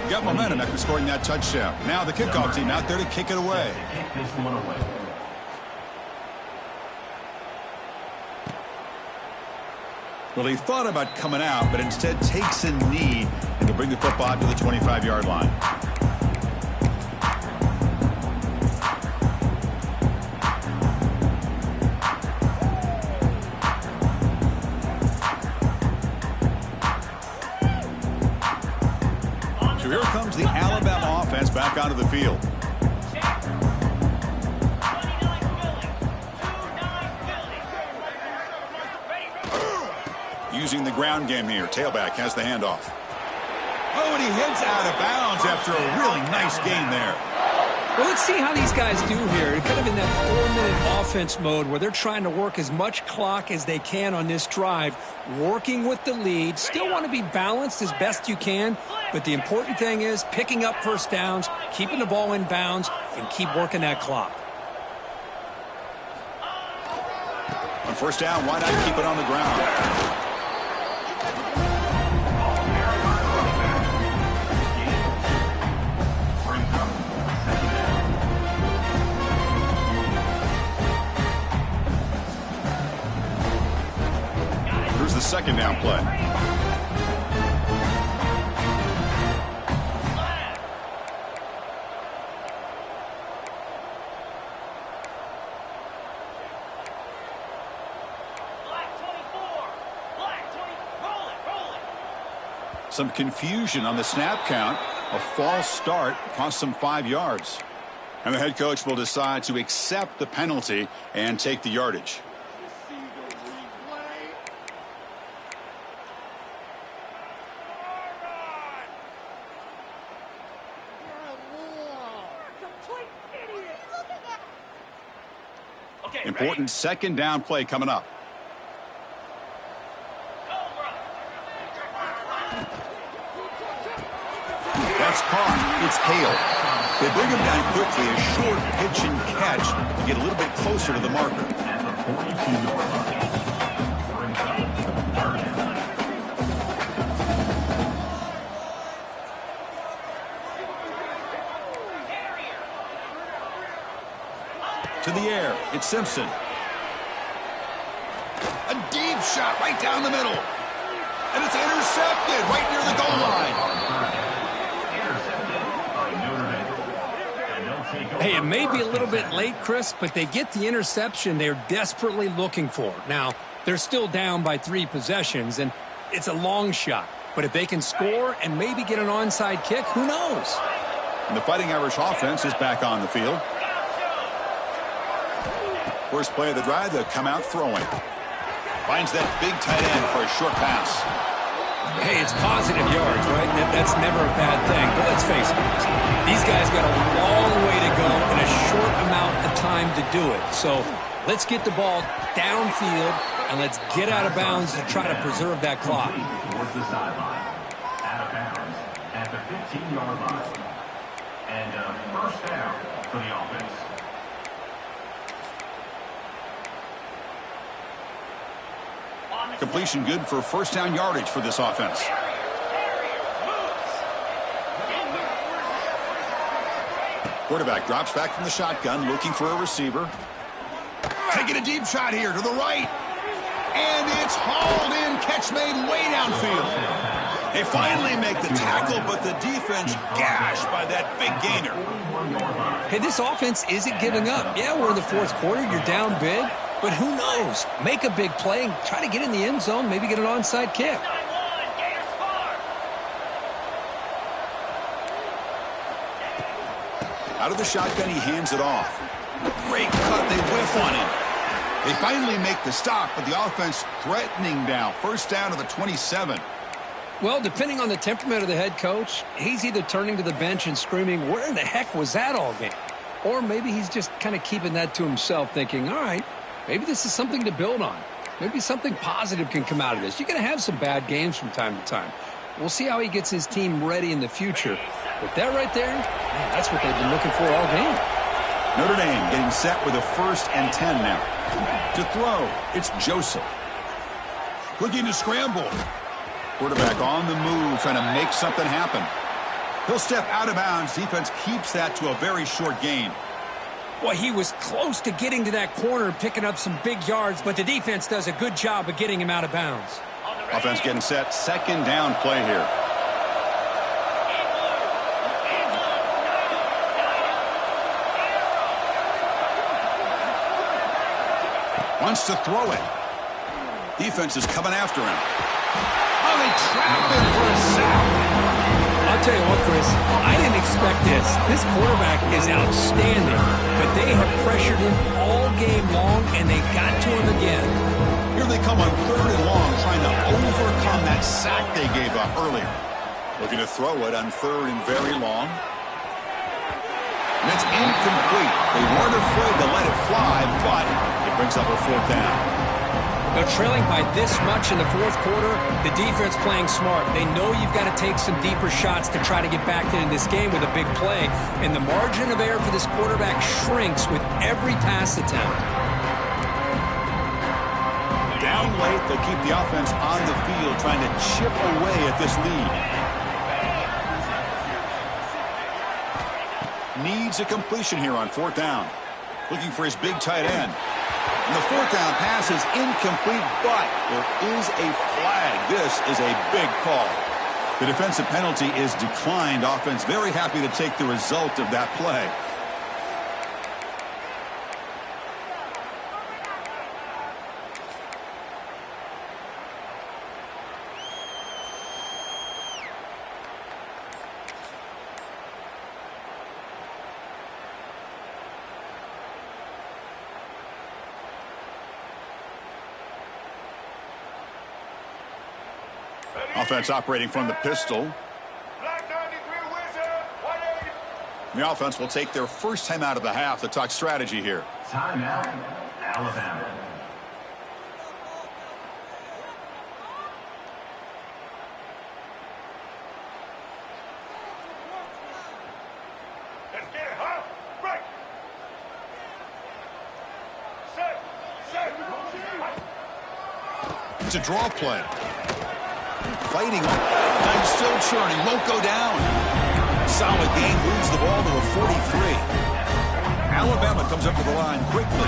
Speaker 1: Got momentum after scoring that touchdown. Now the kickoff team out there to kick it away. Well, he thought about coming out, but instead takes a knee and to bring the football to the 25-yard line. So here comes the Alabama offense back onto the field. Using the ground game here. Tailback has the handoff. Oh, and he heads out of bounds after a really nice gain there.
Speaker 2: Well, let's see how these guys do here. Kind of in that 4-minute offense mode where they're trying to work as much clock as they can on this drive, working with the lead. Still want to be balanced as best you can, but the important thing is picking up first downs, keeping the ball in bounds, and keep working that clock.
Speaker 1: On first down, why not keep it on the ground? Here's the second down play. Some confusion on the snap count. A false start cost them 5 yards. And the head coach will decide to accept the penalty and take the yardage. Important second down play coming up. That's caught. It's Hale. They bring him down quickly. A short pitch and catch to get a little bit closer to the marker. To the air. It's Simpson. A deep shot right down the middle. And it's intercepted right near the goal line.
Speaker 2: Hey, it may be a little bit late, Chris, but they get the interception they're desperately looking for. Now, they're still down by 3 possessions, and it's a long shot. But if they can score and maybe get an onside kick, who knows?
Speaker 1: And the Fighting Irish offense is back on the field. First play of the drive, they'll come out throwing. Finds that big tight end for a short pass.
Speaker 2: Hey, it's positive yards, right? That's never a bad thing. But let's face it, these guys got a long way to go in a short amount of time to do it. So let's get the ball downfield and and let's get out of bounds to try to preserve that clock.
Speaker 3: Towards the sideline. Out of bounds at the 15-yard line. And first down for the offense.
Speaker 1: Completion good for first down yardage for this offense. Quarterback drops back from the shotgun, looking for a receiver. Taking a deep shot here to the right. And it's hauled in, catch made way downfield. They finally make the tackle, but the defense gashed by that big gainer.
Speaker 2: Hey, this offense isn't giving up. Yeah, we're in the fourth quarter. You're down big. But who knows? Make a big play and try to get in the end zone, maybe get an onside kick.
Speaker 1: Out of the shotgun, he hands it off. Great cut, they whiff on him. They finally make the stop, but the offense threatening now. First down to the 27.
Speaker 2: Well, depending on the temperament of the head coach, he's either turning to the bench and screaming, where in the heck was that all game? Or maybe he's just kind of keeping that to himself, thinking, all right, maybe this is something to build on. Maybe something positive can come out of this. You're going to have some bad games from time to time. We'll see how he gets his team ready in the future. But that right there, man, that's what they've been looking for all game.
Speaker 1: Notre Dame getting set with a 1st and 10 now. To throw, it's Joseph. Looking to scramble. Quarterback on the move, trying to make something happen. He'll step out of bounds. Defense keeps that to a very short gain.
Speaker 2: Well, he was close to getting to that corner and picking up some big yards, but the defense does a good job of getting him out of bounds.
Speaker 1: Offense getting set. Second down play here. Wants to throw it. Defense is coming after him. Oh, they trap him for a sack.
Speaker 2: I'll tell you what, Chris, I didn't expect this. This quarterback is outstanding, but they have pressured him all game long, and they got to him again.
Speaker 1: Here they come on 3rd and long, trying to overcome that sack they gave up earlier. Looking to throw it on 3rd and very long. And it's incomplete. They weren't afraid to let it fly, but it brings up a 4th down.
Speaker 2: Now, trailing by this much in the fourth quarter, the defense playing smart. They know you've got to take some deeper shots to try to get back into this game with a big play. And the margin of error for this quarterback shrinks with every pass attempt.
Speaker 1: Down late, they'll keep the offense on the field, trying to chip away at this lead. Needs a completion here on 4th down. Looking for his big tight end. And the 4th down pass is incomplete, but there is a flag. This is a big call. The defensive penalty is declined. Offense very happy to take the result of that play. Offense operating from the pistol. The offense will take their first time out of the half to talk strategy here.
Speaker 3: Timeout, Alabama.
Speaker 4: Let's get it, huh? Right. Set.
Speaker 1: It's a draw play. Fighting on. I'm still churning. Won't go down. Solid game. Moves the ball to a 43. Alabama comes up to the line quickly.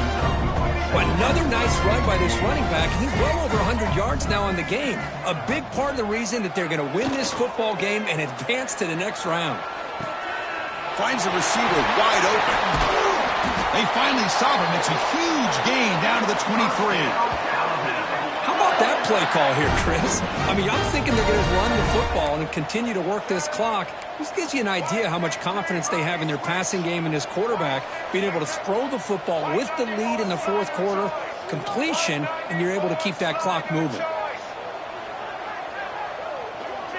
Speaker 2: Another nice run by this running back. He's well over 100 yards now on the game. A big part of the reason that they're going to win this football game and advance to the next round.
Speaker 1: Finds the receiver wide open. They finally stop him. It's a huge gain down to the 23.
Speaker 2: How about that play call here, Chris? I mean, I'm thinking they're going to run the football and continue to work this clock. This gives you an idea how much confidence they have in their passing game and this quarterback being able to throw the football with the lead in the fourth quarter, completion, and you're able to keep that clock moving.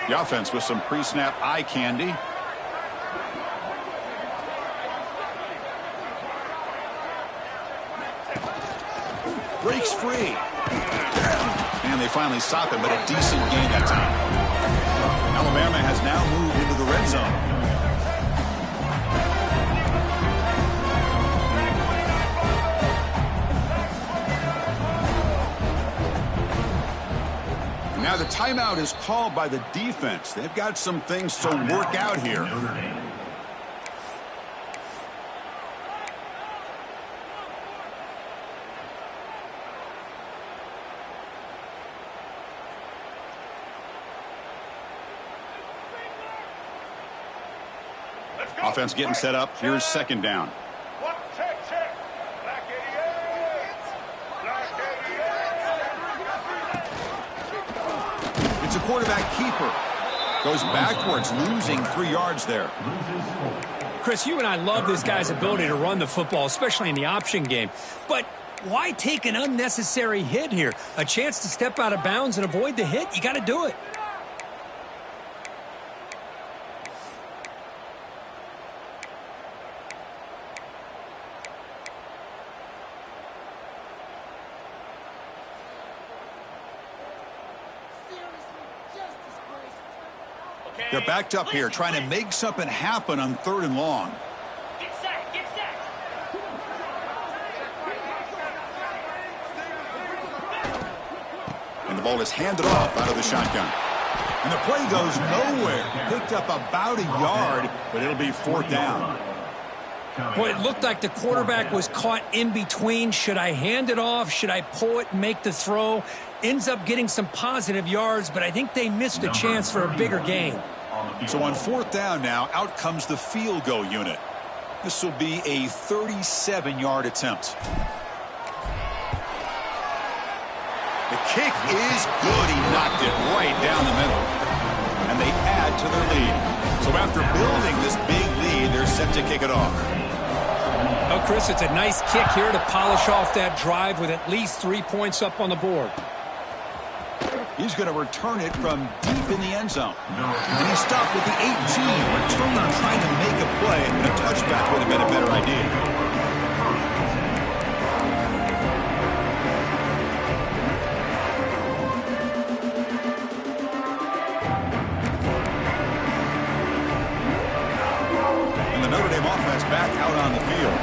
Speaker 1: The offense with some pre-snap eye candy. Breaks free. And they finally stop him, but a decent gain that time. Alabama has now moved into the red zone. Now the timeout is called by the defense. They've got some things to work out here. Offense getting set up. Here's second down. It's a quarterback keeper. Goes backwards, losing 3 yards there.
Speaker 2: Chris, you and I love this guy's ability to run the football, especially in the option game. But why take an unnecessary hit here? A chance to step out of bounds and avoid the hit? You got to do it.
Speaker 1: They're backed up here, trying to make something happen on 3rd and long.
Speaker 4: Get set, get set.
Speaker 1: And the ball is handed off out of the shotgun. And the play goes nowhere. Picked up about a yard, but it'll be 4th down.
Speaker 2: Boy, it looked like the quarterback was caught in between. Should I hand it off? Should I pull it and make the throw? Ends up getting some positive yards, but I think they missed a chance for a bigger gain.
Speaker 1: So on 4th down now, out comes the field goal unit. This will be a 37-yard attempt. The kick is good. He knocked it right down the middle. And they add to their lead. So after building this big lead, they're set to kick it off.
Speaker 2: Oh, Chris, it's a nice kick here to polish off that drive with at least 3 points up on the board.
Speaker 1: He's going to return it from deep in the end zone. And he stopped with the 18. Returner trying to make a play, and a touchback would have been a better idea. And the Notre Dame offense back out on the field.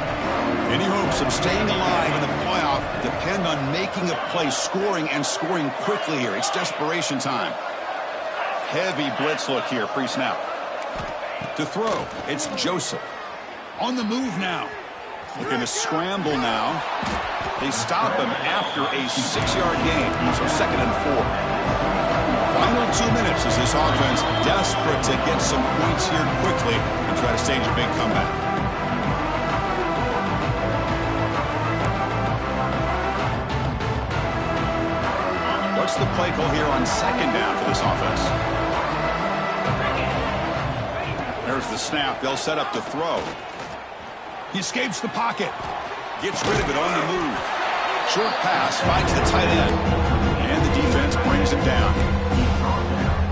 Speaker 1: Any hopes of staying alive in the playoff depend on making a play, scoring, and scoring quickly here. It's desperation time. Heavy blitz look here, pre-snap. To throw, it's Joseph. On the move now. Looking to scramble now. They stop him after a 6-yard gain, so 2nd and 4. Final 2 minutes as this offense desperate to get some points here quickly and try to stage a big comeback. What's the play call here on 2nd down for this offense? There's the snap. They'll set up the throw. He escapes the pocket. Gets rid of it on the move. Short pass finds the tight end. And the defense brings it down.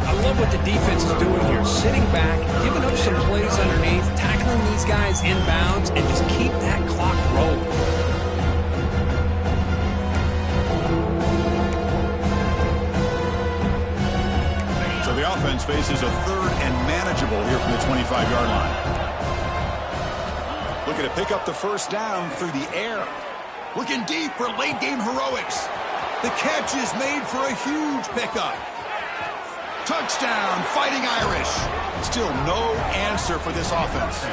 Speaker 2: I love what the defense is doing here. Sitting back, giving up some plays underneath, tackling these guys inbounds, and just keep that clock rolling.
Speaker 1: The offense faces a 3rd and manageable here from the 25-yard line. Looking to pick up the 1st down through the air. Looking deep for late-game heroics. The catch is made for a huge pickup. Touchdown, Fighting Irish. Still no answer for this offense.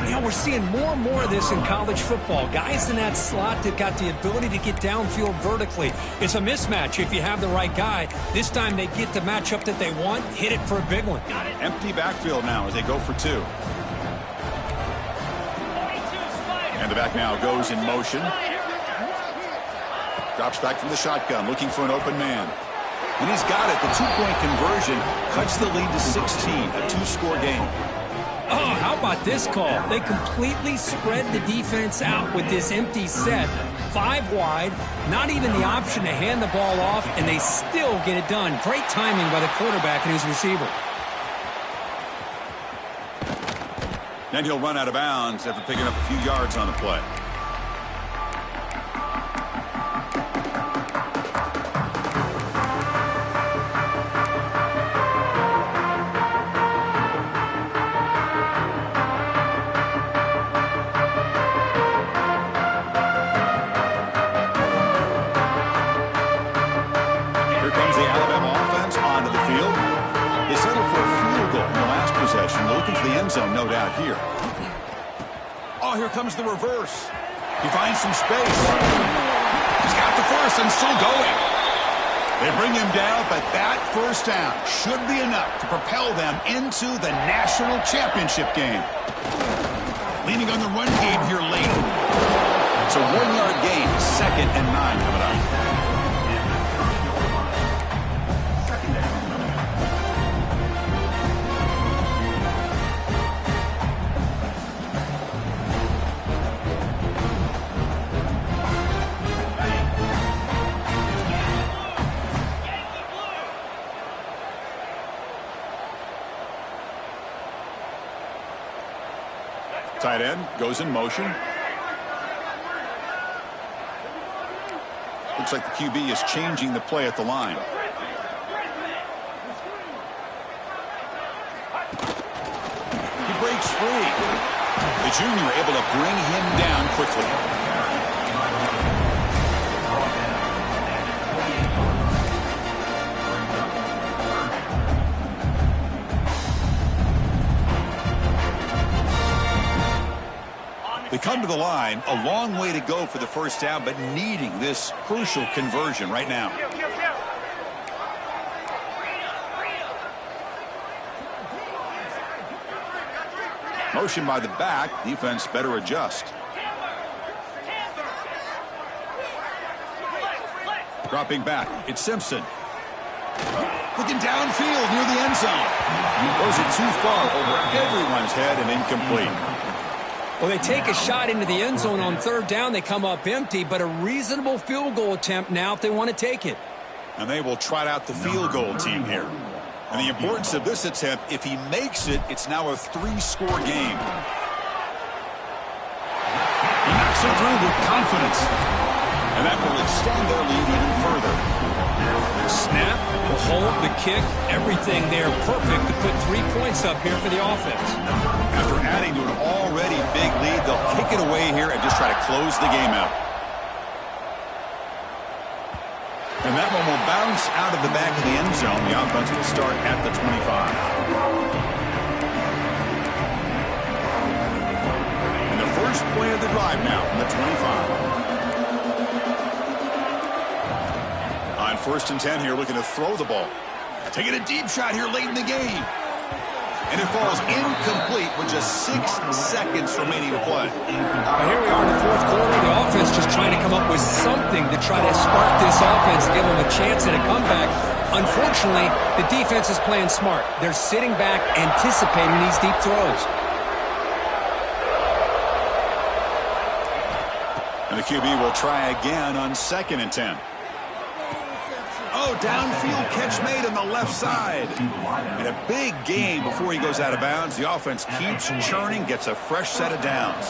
Speaker 2: You know, we're seeing more and more of this in college football. Guys in that slot that got the ability to get downfield vertically. It's a mismatch if you have the right guy. This time they get the matchup that they want, hit it for a big one.
Speaker 1: Empty backfield now as they go for 2. And the back now goes in motion. Drops back from the shotgun, looking for an open man. And he's got it. The 2-point conversion cuts the lead to 16, a 2-score game.
Speaker 2: Oh, how about this call? They completely spread the defense out with this empty set. 5 wide, not even the option to hand the ball off, and they still get it done. Great timing by the quarterback and his receiver.
Speaker 1: Then he'll run out of bounds after picking up a few yards on the play. zone, no doubt here. Oh, here comes the reverse. He finds some space. He's got the first and still going. They bring him down, but that first down should be enough to propel them into the national championship game. Leaning on the run game here late. It's a 1-yard gain, 2nd and 9 coming up. Tight end goes in motion. Looks like the QB is changing the play at the line. He breaks free. The junior able to bring him down quickly. They come to the line, a long way to go for the first down, but needing this crucial conversion right now. Motion by the back, defense better adjust. Dropping back, it's Simpson. Looking downfield near the end zone. Throws it too far over everyone's head and incomplete.
Speaker 2: Well, they take a shot into the end zone on 3rd down. They come up empty, but a reasonable field goal attempt now if they want to take it.
Speaker 1: And they will trot out the field goal team here. And the importance of this attempt, if he makes it, it's now a 3-score game. He knocks it through with confidence. And that will extend their lead even further.
Speaker 2: The snap, the hold, the kick, everything there perfect to put 3 points up here for the offense.
Speaker 1: After adding to an already big lead, they'll kick it away here and just try to close the game out. And that one will bounce out of the back of the end zone. The offense will start at the 25. And the first play of the drive now from the 25. On 1st and 10 here, looking to throw the ball. Taking a deep shot here late in the game. And it falls incomplete with just 6 seconds remaining to play.
Speaker 2: Here we are in the 4th quarter. The offense just trying to come up with something to try to spark this offense, give them a chance at a comeback. Unfortunately, the defense is playing smart. They're sitting back, anticipating these deep throws.
Speaker 1: And the QB will try again on 2nd and 10. Oh, downfield catch made on the left side. And a big gain before he goes out of bounds. The offense keeps churning, gets a fresh set of downs.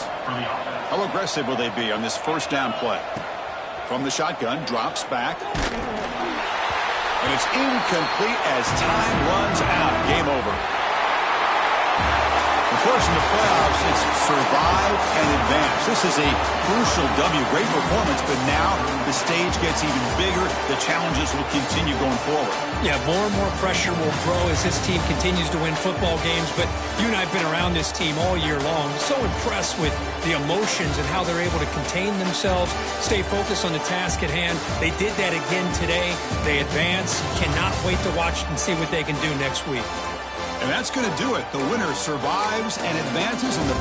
Speaker 1: How aggressive will they be on this first down play? From the shotgun, drops back. And it's incomplete as time runs out. Game over. Of course, in the playoffs, it's survive and advance. This is a crucial W. Great performance, but now the stage gets even bigger. The challenges will continue going forward.
Speaker 2: Yeah, more and more pressure will grow as this team continues to win football games. But you and I have been around this team all year long. So impressed with the emotions and how they're able to contain themselves, stay focused on the task at hand. They did that again today. They advance. Cannot wait to watch and see what they can do next week.
Speaker 1: And that's going to do it. The winner survives and advances in the